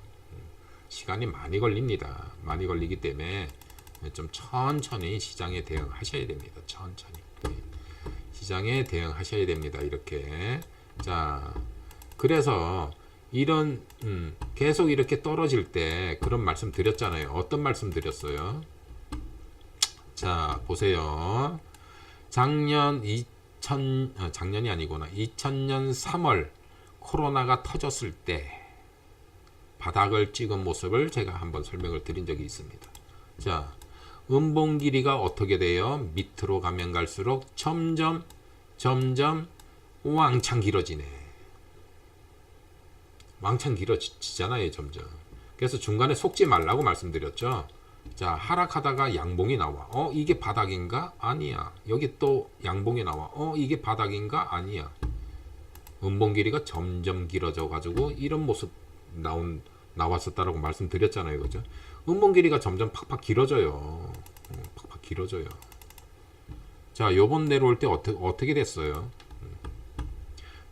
시간이 많이 걸립니다. 많이 걸리기 때문에 좀 천천히 시장에 대응하셔야 됩니다. 천천히. 시장에 대응하셔야 됩니다. 이렇게. 자, 그래서 이런 계속 이렇게 떨어질 때 그런 말씀 드렸잖아요. 어떤 말씀 드렸어요? 자, 보세요. 작년이 아니구나. 2000년 3월 코로나가 터졌을 때 바닥을 찍은 모습을 제가 한번 설명을 드린 적이 있습니다. 자, 음봉 길이가 어떻게 돼요? 밑으로 가면 갈수록 점점 왕창 길어지네. 왕창 길어지잖아요. 점점. 그래서 중간에 속지 말라고 말씀드렸죠. 자, 하락하다가 양봉이 나와. 이게 바닥인가? 아니야. 여기 또 양봉이 나와. 이게 바닥인가? 아니야. 음봉 길이가 점점 길어져 가지고 이런 모습 나왔었다라고 말씀드렸잖아요. 그죠? 음봉 길이가 점점 팍팍 길어져요. 팍팍 길어져요. 자, 요번 내려올 때 어떻게 됐어요?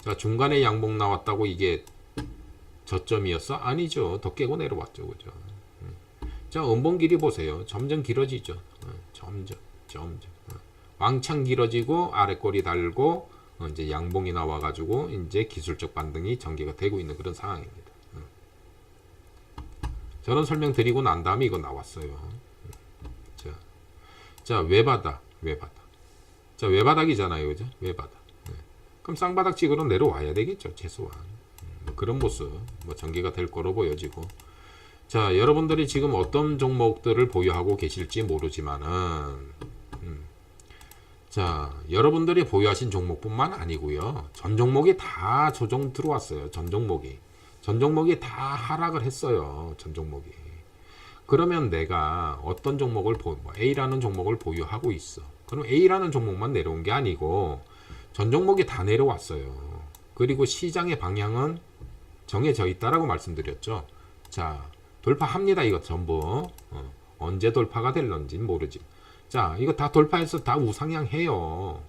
자, 중간에 양봉 나왔다고 이게 저점이었어? 아니죠. 더 깨고 내려왔죠. 그죠? 자, 음봉 길이 보세요. 점점 길어지죠. 점점. 왕창 길어지고 아래꼬리 달고 이제 양봉이 나와가지고 이제 기술적 반등이 전개가 되고 있는 그런 상황입니다. 저는 설명드리고 난 다음에 이거 나왔어요. 자, 외바닥. 자, 외바닥이잖아요. 그죠? 외바닥. 그럼 쌍바닥 찍으러 내려와야 되겠죠. 최소한. 그런 모습 전개가 될 거로 보여지고. 자, 여러분들이 지금 어떤 종목들을 보유하고 계실지 모르지만은 자, 여러분들이 보유하신 종목뿐만 아니고요. 전 종목이 다 조정 들어왔어요. 전 종목이 다 하락을 했어요. 전 종목이. 그러면 내가 어떤 종목을 A라는 종목을 보유하고 있어. 그럼 A라는 종목만 내려온 게 아니고 전 종목이 다 내려왔어요. 그리고 시장의 방향은 정해져 있다라고 말씀드렸죠. 자, 돌파합니다. 이거 전부. 언제 돌파가 될런지는 모르지. 자, 이거 다 돌파해서 다 우상향해요.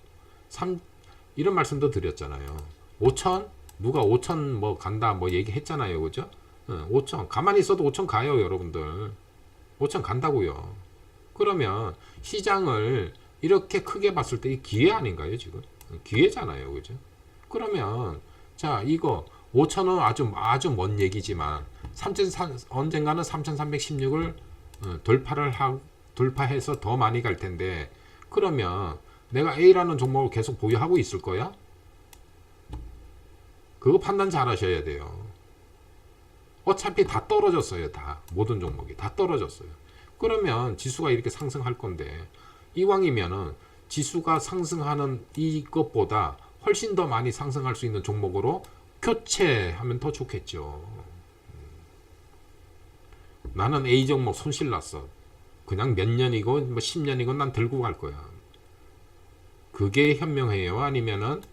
이런 말씀도 드렸잖아요. 5천? 누가 5천 뭐 간다 뭐 얘기했잖아요. 그죠? 5천. 가만히 있어도 5천 가요, 여러분들. 5천 간다고요. 그러면 시장을 이렇게 크게 봤을 때 이 기회 아닌가요, 지금? 기회잖아요. 그죠? 그러면 자, 이거 5천은 아주 먼 얘기지만 언젠가는 3316을 돌파해서 더 많이 갈 텐데 그러면 내가 A라는 종목을 계속 보유하고 있을 거야? 그거 판단 잘 하셔야 돼요. 어차피 다 떨어졌어요. 다. 모든 종목이 다 떨어졌어요. 그러면 지수가 이렇게 상승할 건데 이왕이면은 지수가 상승하는 이것보다 훨씬 더 많이 상승할 수 있는 종목으로 교체하면 더 좋겠죠. 나는 A 종목 손실 났어. 그냥 몇 년이고 뭐 10년이고 난 들고 갈 거야. 그게 현명해요? 아니면은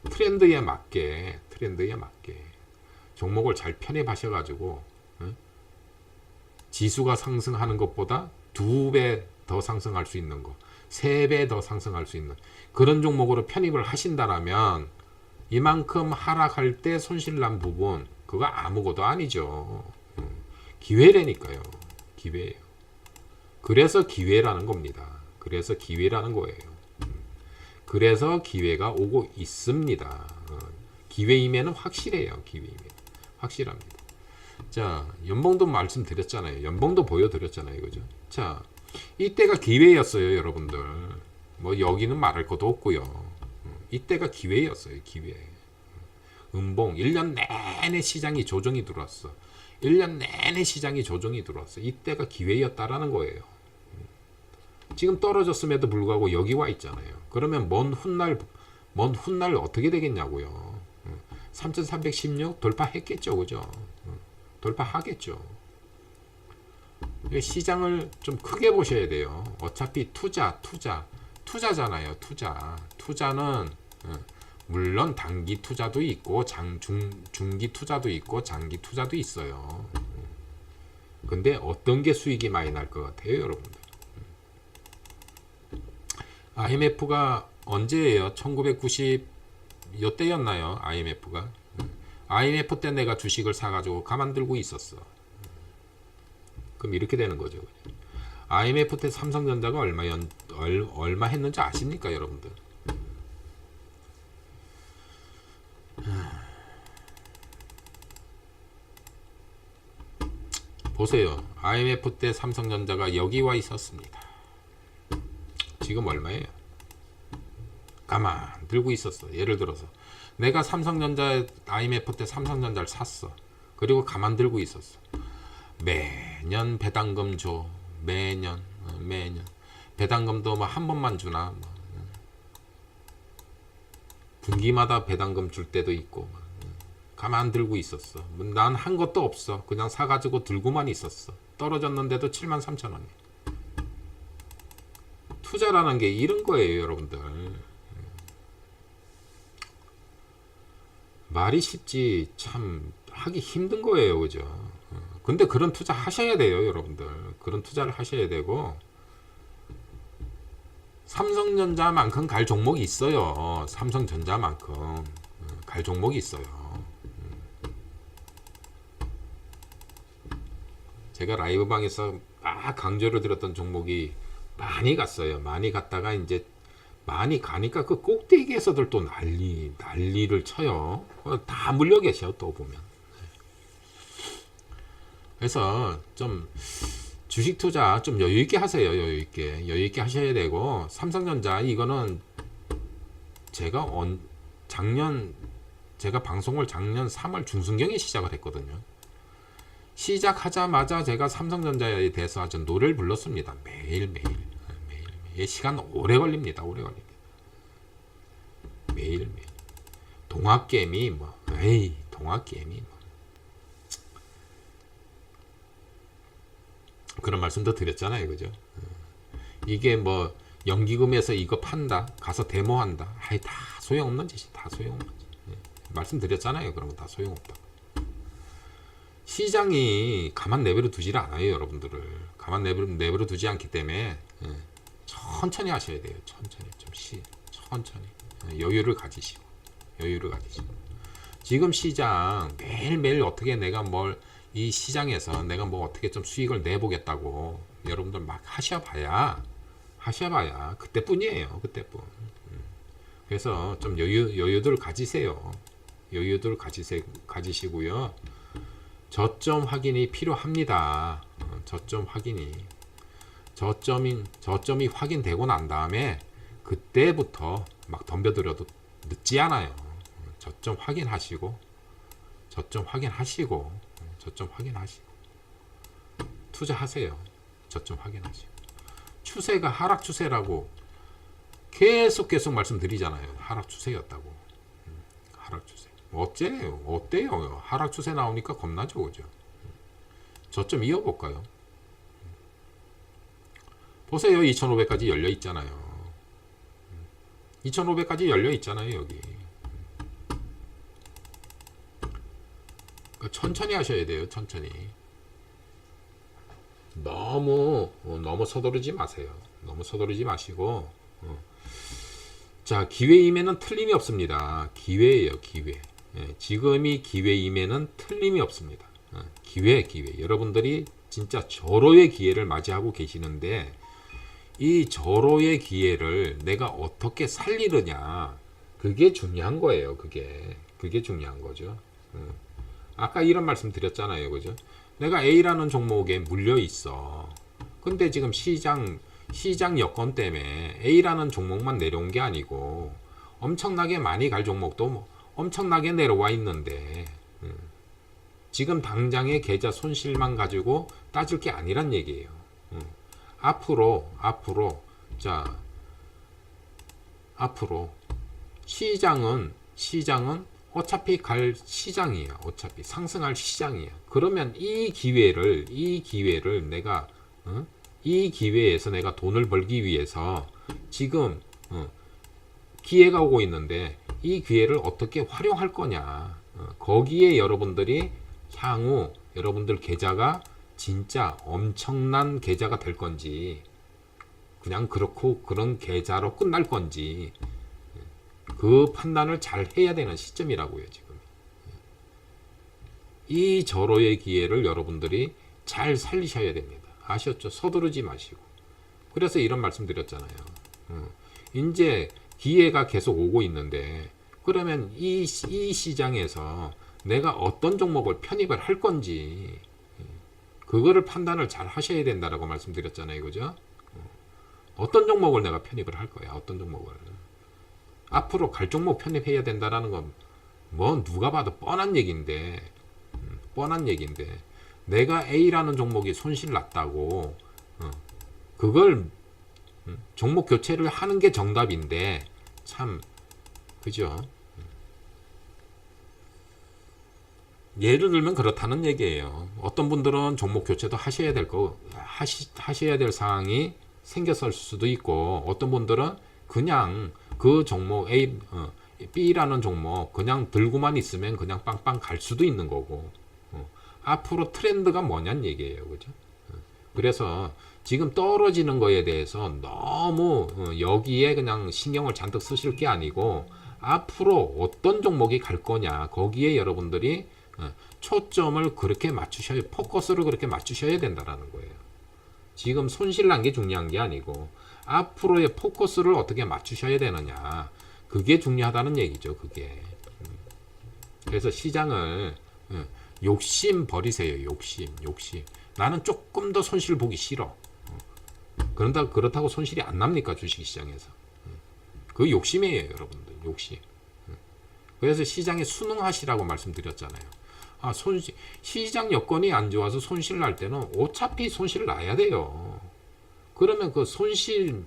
트렌드에 맞게 종목을 잘 편입하셔가지고 지수가 상승하는 것보다 2배 더 상승할 수 있는 거, 3배 더 상승할 수 있는 그런 종목으로 편입을 하신다라면 이만큼 하락할 때 손실난 부분 그거 아무것도 아니죠. 기회라니까요. 기회예요. 그래서 기회라는 겁니다. 그래서 기회라는 거예요. 그래서 기회가 오고 있습니다. 기회임에는 확실해요. 기회임에 확실합니다. 자, 연봉도 말씀드렸잖아요. 연봉도 보여드렸잖아요. 그죠? 자, 이때가 기회였어요, 여러분들. 뭐 여기는 말할 것도 없고요. 이때가 기회였어요. 기회. 음봉 1년 내내 시장이 조정이 들어왔어. 1년 내내 시장이 조정이 들어왔어. 이때가 기회였다라는 거예요. 지금 떨어졌음에도 불구하고 여기 와 있잖아요. 그러면 먼 훗날 어떻게 되겠냐고요. 3316 돌파했겠죠. 그죠? 돌파하겠죠. 시장을 좀 크게 보셔야 돼요. 어차피 투자잖아요. 투자는 물론 단기 투자도 있고 중기 투자도 있고 장기 투자도 있어요. 근데 어떤 게 수익이 많이 날 것 같아요, 여러분들? IMF가 언제예요? 1990 요때였나요? IMF가? IMF 때 내가 주식을 사가지고 가만들고 있었어. 그럼 이렇게 되는 거죠. IMF 때 삼성전자가 얼마 했는지 아십니까, 여러분들? 보세요. IMF 때 삼성전자가 여기 와 있었습니다. 지금 얼마예요? 가만 들고 있었어. 예를 들어서 내가 삼성전자 IMF 때 삼성전자를 샀어. 그리고 가만 들고 있었어. 매년 배당금 줘. 매년 배당금도 뭐 한 번만 주나 뭐. 분기마다 배당금 줄 때도 있고 가만 들고 있었어. 난 한 것도 없어. 그냥 사가지고 들고만 있었어. 떨어졌는데도 73,000원. 투자라는 게 이런 거예요, 여러분들. 말이 쉽지 참 하기 힘든 거예요, 그죠? 근데 그런 투자 하셔야 돼요, 여러분들. 그런 투자를 하셔야 되고, 삼성전자만큼 갈 종목이 있어요. 삼성전자만큼 갈 종목이 있어요. 제가 라이브 방에서 막 강조를 드렸던 종목이 많이 갔어요. 많이 갔다가 이제 많이 가니까 그 꼭대기에서들 또 난리를 쳐요. 다 물려 계셔 또 보면. 그래서 좀 주식 투자 좀 여유 있게 하세요. 여유 있게 하셔야 되고, 삼성전자 이거는 제가 방송을 작년 3월 중순경에 시작을 했거든요. 시작하자마자 제가 삼성전자에 대해서 아주 노래를 불렀습니다. 매일매일. 시간 오래 걸립니다. 매일매일. 동학개미 뭐. 동학개미 뭐. 그런 말씀도 드렸잖아요. 그죠? 이게 뭐 연기금에서 이거 판다. 가서 데모한다. 다 소용없는 짓이. 다 소용없는 짓. 말씀드렸잖아요. 그런 거 다 소용없다. 시장이 가만 내버려 두질 않아요, 여러분들을. 가만 내버려 두지 않기 때문에 천천히 하셔야 돼요. 천천히 여유를 가지시고. 지금 시장 매일매일 어떻게 내가 이 시장에서 내가 뭐 어떻게 좀 수익을 내보겠다고 여러분들 막 하셔봐야 그때뿐이에요. 그때뿐. 그래서 좀 여유들 가지세요. 가지시고요. 저점 확인이 필요합니다. 저점 확인이. 저점이 확인되고 난 다음에 그때부터 막 덤벼들어도 늦지 않아요. 저점 확인하시고 투자하세요. 저점 확인하시고. 추세가 하락 추세라고 계속 말씀드리잖아요. 하락 추세였다고. 하락 추세. 어때요? 하락 추세 나오니까 겁나죠, 그죠? 저점 이어볼까요? 보세요. 2,500까지 열려 있잖아요. 2,500까지 열려 있잖아요, 여기. 그러니까 천천히 하셔야 돼요. 천천히. 너무 서두르지 마세요. 너무 서두르지 마시고 자, 기회임에는 틀림이 없습니다. 기회예요, 기회. 예, 지금이 기회임에는 틀림이 없습니다. 기회. 여러분들이 진짜 절호의 기회를 맞이하고 계시는데 이 절호의 기회를 내가 어떻게 살리느냐, 그게 중요한 거예요. 그게 중요한 거죠. 아까 이런 말씀 드렸잖아요, 그죠? 내가 A라는 종목에 물려 있어. 근데 지금 시장 여건 때문에 A라는 종목만 내려온 게 아니고 엄청나게 많이 갈 종목도 뭐 엄청나게 내려와 있는데 지금 당장의 계좌 손실만 가지고 따질 게 아니란 얘기예요. 앞으로 시장은 어차피 갈 시장이에요. 어차피 상승할 시장이에요. 그러면 이 기회를 내가 이 기회에서 내가 돈을 벌기 위해서 지금 기회가 오고 있는데 이 기회를 어떻게 활용할 거냐. 거기에 여러분들이 향후 여러분들 계좌가 진짜 엄청난 계좌가 될 건지 그냥 그렇고 그런 계좌로 끝날 건지 그 판단을 잘 해야 되는 시점이라고요. 지금 이 절호의 기회를 여러분들이 잘 살리셔야 됩니다. 아셨죠? 서두르지 마시고. 그래서 이런 말씀 드렸잖아요. 이제 기회가 계속 오고 있는데 그러면 이 시장에서 내가 어떤 종목을 편입을 할 건지 그거를 판단을 잘 하셔야 된다라고 말씀드렸잖아요. 그죠? 어떤 종목을 내가 편입을 할 거야. 어떤 종목을. 앞으로 갈 종목 편입해야 된다라는 건 뭐 누가 봐도 뻔한 얘기인데 내가 A라는 종목이 손실 났다고 그걸 종목 교체를 하는 게 정답인데 참 그죠? 예를 들면 그렇다는 얘기예요. 어떤 분들은 종목 교체도 하셔야 될 상황이 생겼을 수도 있고 어떤 분들은 그냥 그 종목 B라는 종목 그냥 들고만 있으면 그냥 빵빵 갈 수도 있는 거고 앞으로 트렌드가 뭐냐는 얘기예요. 그죠? 그래서 지금 떨어지는 거에 대해서 너무 여기에 그냥 신경을 잔뜩 쓰실 게 아니고 앞으로 어떤 종목이 갈 거냐 거기에 여러분들이 초점을 그렇게 포커스를 그렇게 맞추셔야 된다라는 거예요. 지금 손실 난 게 중요한 게 아니고 앞으로의 포커스를 어떻게 맞추셔야 되느냐 그게 중요하다는 얘기죠. 그게. 그래서 시장을 욕심 버리세요. 욕심. 나는 조금 더 손실 보기 싫어. 그렇다고 손실이 안 납니까? 주식시장에서. 그 욕심이에요. 여러분들. 욕심. 그래서 시장에 순응하시라고 말씀드렸잖아요. 시장 여건이 안 좋아서 손실 날 때는 어차피 손실 나야 돼요. 그러면 그 손실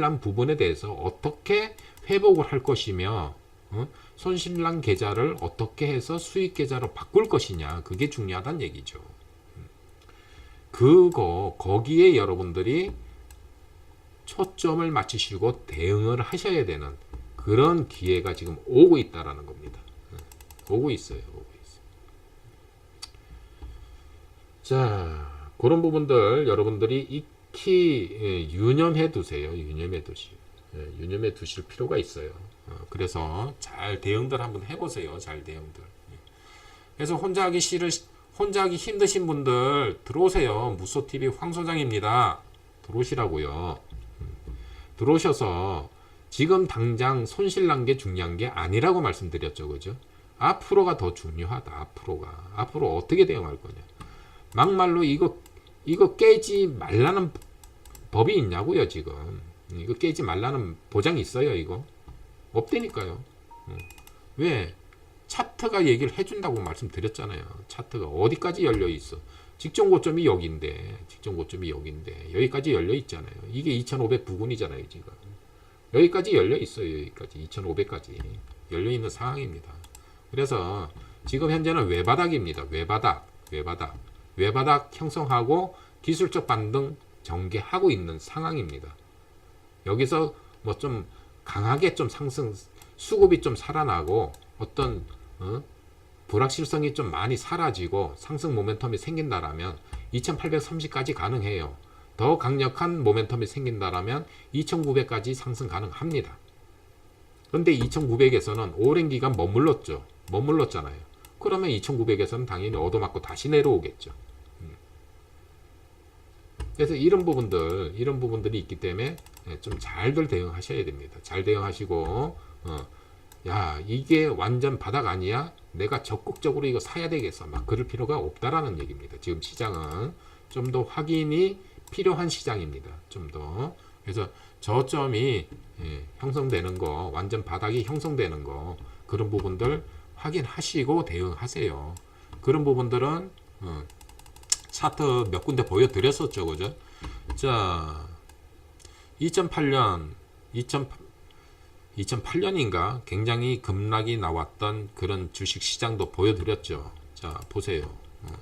난 부분에 대해서 어떻게 회복을 할 것이며 손실 난 계좌를 어떻게 해서 수익 계좌로 바꿀 것이냐 그게 중요하다는 얘기죠. 거기에 여러분들이 초점을 맞추시고 대응을 하셔야 되는 그런 기회가 지금 오고 있다라는 겁니다. 오고 있어요. 자, 그런 부분들 여러분들이 익히 유념해 두세요. 유념해 두실 필요가 있어요. 그래서 잘 대응들 한번 해보세요. 잘 대응들. 그래서 혼자 하기 힘드신 분들 들어오세요. 무소TV 황소장입니다. 들어오시라고요. 들어오셔서 지금 당장 손실 난 게 중요한 게 아니라고 말씀드렸죠. 그죠? 앞으로가 더 중요하다. 앞으로 어떻게 대응할 거냐. 막말로 이거 깨지 말라는 법이 있냐고요. 지금 이거 깨지 말라는 보장이 있어요. 이거 없다니까요. 왜? 차트가 얘기를 해준다고 말씀드렸잖아요. 차트가 어디까지 열려 있어. 직전 고점이 여기인데 여기까지 열려 있잖아요. 이게 2,500 부근이잖아요. 지금 여기까지 열려 있어요. 여기까지 2,500까지 열려 있는 상황입니다. 그래서 지금 현재는 외바닥입니다. 외바닥 형성하고 기술적 반등 전개하고 있는 상황입니다. 여기서 뭐 좀 강하게 좀 상승 수급이 좀 살아나고 어떤 불확실성이 좀 많이 사라지고 상승 모멘텀이 생긴다라면 2830까지 가능해요. 더 강력한 모멘텀이 생긴다라면 2900까지 상승 가능합니다. 그런데 2900에서는 오랜 기간 머물렀잖아요. 그러면 2900에서는 당연히 얻어맞고 다시 내려오겠죠. 그래서 이런 부분들이 있기 때문에 좀 잘들 대응하셔야 됩니다. 잘 대응하시고, 야, 이게 완전 바닥 아니야? 내가 적극적으로 이거 사야 되겠어. 막 그럴 필요가 없다라는 얘기입니다. 지금 시장은 좀 더 확인이 필요한 시장입니다. 좀 더. 그래서 저점이 형성되는 거, 완전 바닥이 형성되는 거, 그런 부분들 확인하시고 대응하세요. 그런 부분들은 차트 몇 군데 보여드렸었죠, 그죠? 자, 2008년인가 굉장히 급락이 나왔던 그런 주식 시장도 보여드렸죠. 자, 보세요.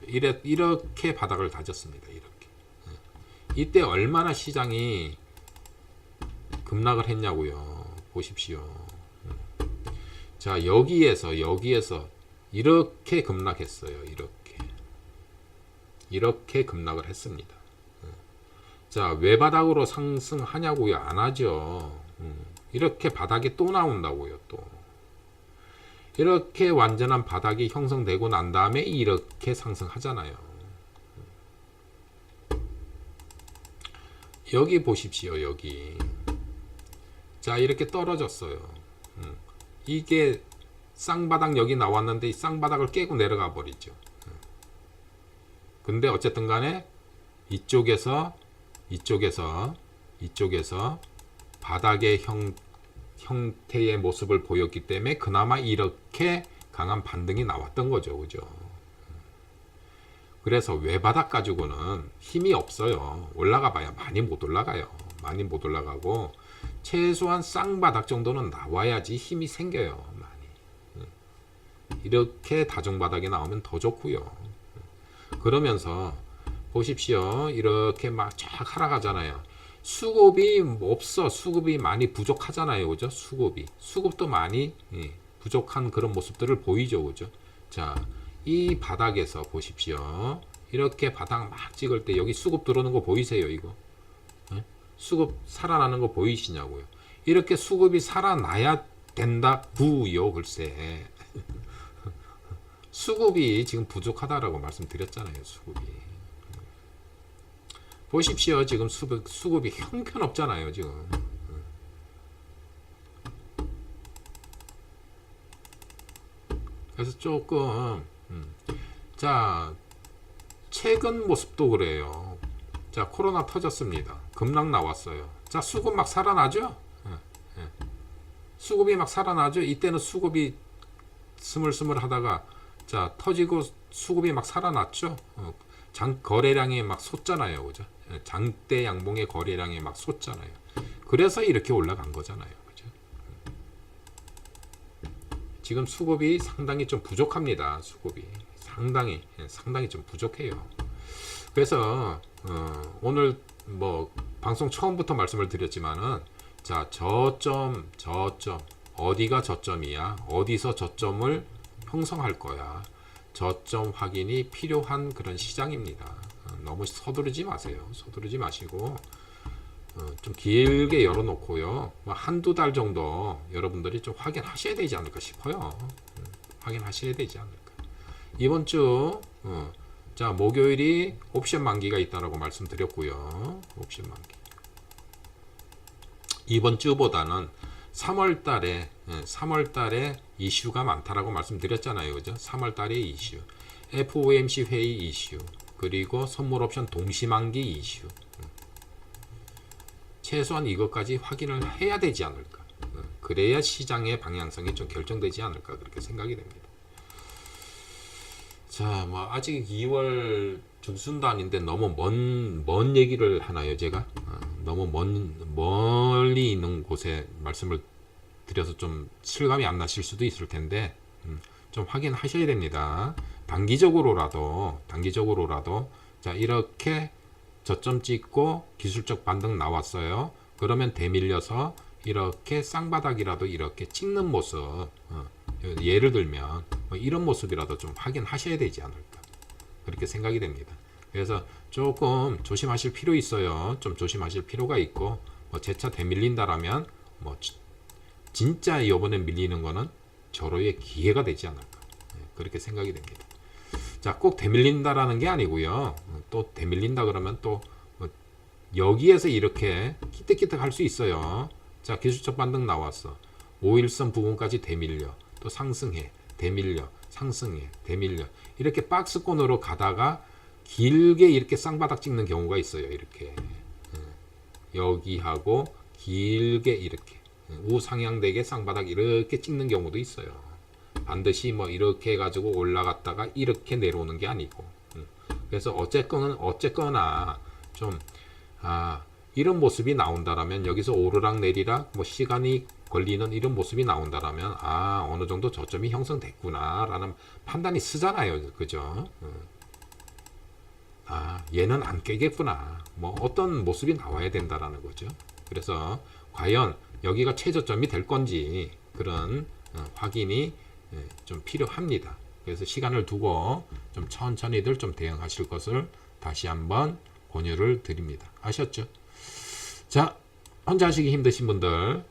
이렇게 바닥을 다졌습니다. 이렇게. 이때 얼마나 시장이 급락을 했냐고요. 보십시오. 자, 여기에서 이렇게 급락했어요. 이렇게 급락을 했습니다. 자, 왜 바닥으로 상승하냐고요? 안 하죠. 이렇게 바닥이 또 나온다고요. 또 이렇게 완전한 바닥이 형성되고 난 다음에 이렇게 상승하잖아요. 여기 보십시오. 여기. 자, 이렇게 떨어졌어요. 이게 쌍바닥 여기 나왔는데 이 쌍바닥을 깨고 내려가 버리죠. 근데 어쨌든 간에 이쪽에서 바닥의 형태의 모습을 보였기 때문에 그나마 이렇게 강한 반등이 나왔던 거죠. 그죠? 그래서 외바닥 가지고는 힘이 없어요. 올라가 봐야 많이 못 올라가요. 많이 못 올라가고 최소한 쌍바닥 정도는 나와야지 힘이 생겨요. 많이. 이렇게 다중바닥이 나오면 더 좋고요. 그러면서 보십시오. 이렇게 막 쫙 하락하잖아요. 수급이 없어. 수급이 많이 부족하잖아요. 그죠? 수급도 많이 부족한 그런 모습들을 보이죠. 그죠? 자, 이 바닥에서 보십시오. 이렇게 바닥 막 찍을 때 여기 수급 들어오는 거 보이세요? 이거? 수급 살아나는 거 보이시냐고요? 이렇게 수급이 살아나야 된다고요. 글쎄. 수급이 지금 부족하다라고 말씀드렸잖아요. 수급이. 보십시오. 지금 수급이 형편없잖아요. 지금. 그래서 조금 자, 최근 모습도 그래요. 자, 코로나 터졌습니다. 급락 나왔어요. 자, 수급 막 살아나죠? 수급이 막 살아나죠? 이때는 수급이 스물스물 하다가 자, 터지고 수급이 막 살아났죠? 거래량이 막 솟잖아요. 그죠? 장대 양봉의 거래량이 막 솟잖아요. 그래서 이렇게 올라간 거잖아요. 그죠? 지금 수급이 상당히 좀 부족합니다. 수급이 상당히 좀 부족해요. 그래서 오늘 뭐 방송 처음부터 말씀을 드렸지만은 자, 저점 어디가 저점이야? 어디서 저점을 형성할 거야? 저점 확인이 필요한 그런 시장입니다. 너무 서두르지 마세요. 서두르지 마시고 좀 길게 열어놓고요. 뭐 한두 달 정도 여러분들이 좀 확인하셔야 되지 않을까 싶어요. 확인하셔야 되지 않을까. 이번 주 자, 목요일이 옵션 만기가 있다라고 말씀드렸고요. 옵션 만기. 이번 주보다는 3월 달에 이슈가 많다라고 말씀드렸잖아요. 그죠? 3월 달에 이슈. FOMC 회의 이슈. 그리고 선물 옵션 동시만기 이슈. 최소한 이것까지 확인을 해야 되지 않을까. 그래야 시장의 방향성이 좀 결정되지 않을까. 그렇게 생각이 됩니다. 자, 뭐 아직 2월 중순도 아닌데 너무 먼 얘기를 하나요, 제가? 너무 멀리 있는 곳에 말씀을 드려서 좀 실감이 안 나실 수도 있을 텐데 좀 확인하셔야 됩니다. 단기적으로라도 자, 이렇게 저점 찍고 기술적 반등 나왔어요. 그러면 대밀려서 이렇게 쌍바닥이라도 이렇게 찍는 모습, 예를 들면 뭐 이런 모습이라도 좀 확인하셔야 되지 않을까 그렇게 생각이 됩니다. 그래서 조금 조심하실 필요 있어요. 좀 조심하실 필요가 있고 뭐 제 차 되밀린다라면 뭐 진짜 이번에 밀리는 거는 절호의 기회가 되지 않을까 그렇게 생각이 됩니다. 자, 꼭 되밀린다라는 게 아니고요. 또 되밀린다 그러면 또 여기에서 이렇게 키득키득 할 수 있어요. 자, 기술적 반등 나왔어. 5일선 부분까지 되밀려 또 상승해 되밀려 상승해 되밀려 이렇게 박스권으로 가다가 길게 이렇게 쌍바닥 찍는 경우가 있어요. 이렇게 여기하고 길게 이렇게 우상향되게 쌍바닥 이렇게 찍는 경우도 있어요. 반드시 뭐 이렇게 해가지고 올라갔다가 이렇게 내려오는 게 아니고 그래서 어쨌거나 좀 이런 모습이 나온다라면 여기서 오르락 내리락 뭐 시간이 걸리는 이런 모습이 나온다라면 어느 정도 저점이 형성됐구나 라는 판단이 쓰잖아요. 그죠? 얘는 안 깨겠구나 뭐 어떤 모습이 나와야 된다라는 거죠. 그래서 과연 여기가 최저점이 될 건지 그런 확인이 좀 필요합니다. 그래서 시간을 두고 좀 천천히들 좀 대응하실 것을 다시 한번 권유를 드립니다. 아셨죠? 자, 혼자 하시기 힘드신 분들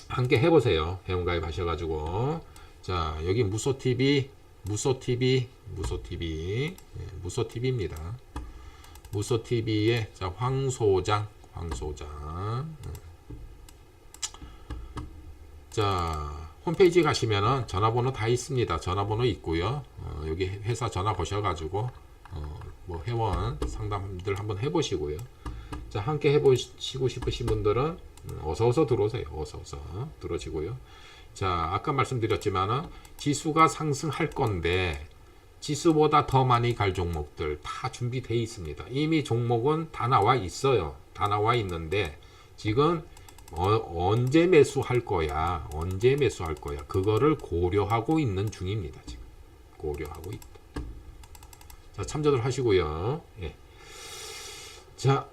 함께 해보세요. 회원가입 하셔가지고 자, 여기 무소TV 무소TV입니다. 무소TV의 자, 황소장 자, 홈페이지 가시면은 전화번호 다 있습니다. 전화번호 있고요. 여기 회사 전화 거셔가지고 뭐 회원 상담들 한번 해보시고요. 자, 함께 해보시고 싶으신 분들은 어서 들어오세요. 어서 들어오시고요. 자, 아까 말씀드렸지만은 지수가 상승할 건데 지수보다 더 많이 갈 종목들 다 준비되어 있습니다. 이미 종목은 다 나와 있어요. 다 나와 있는데 지금 언제 매수할 거야 그거를 고려하고 있는 중입니다. 지금 고려하고 있다. 자, 참조들 하시고요. 예. 자,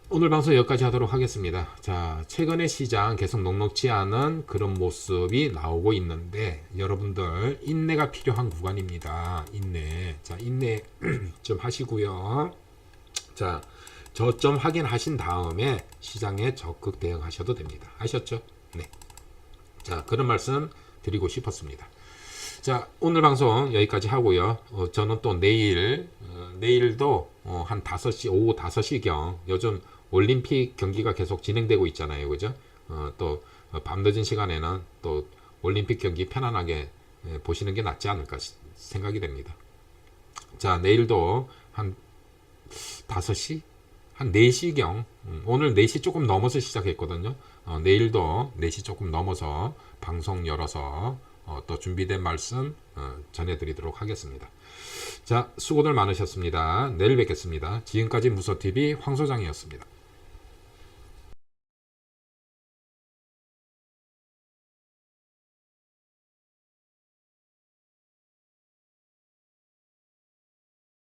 오늘 방송 여기까지 하도록 하겠습니다. 자, 최근의 시장 계속 녹록지 않은 그런 모습이 나오고 있는데 여러분들 인내가 필요한 구간입니다. 인내 좀 하시고요. 자, 저점 확인하신 다음에 시장에 적극 대응하셔도 됩니다. 아셨죠? 네. 자, 그런 말씀 드리고 싶었습니다. 자, 오늘 방송 여기까지 하고요. 저는 또 내일도 한 5시, 오후 5시경 요즘 올림픽 경기가 계속 진행되고 있잖아요. 그죠? 또 밤늦은 시간에는 또 올림픽 경기 편안하게 보시는 게 낫지 않을까 생각이 됩니다. 자, 내일도 한 5시? 한 4시경, 오늘 4시 조금 넘어서 시작했거든요. 내일도 4시 조금 넘어서 방송 열어서 또 준비된 말씀 전해드리도록 하겠습니다. 자, 수고들 많으셨습니다. 내일 뵙겠습니다. 지금까지 무소TV 황소장이었습니다.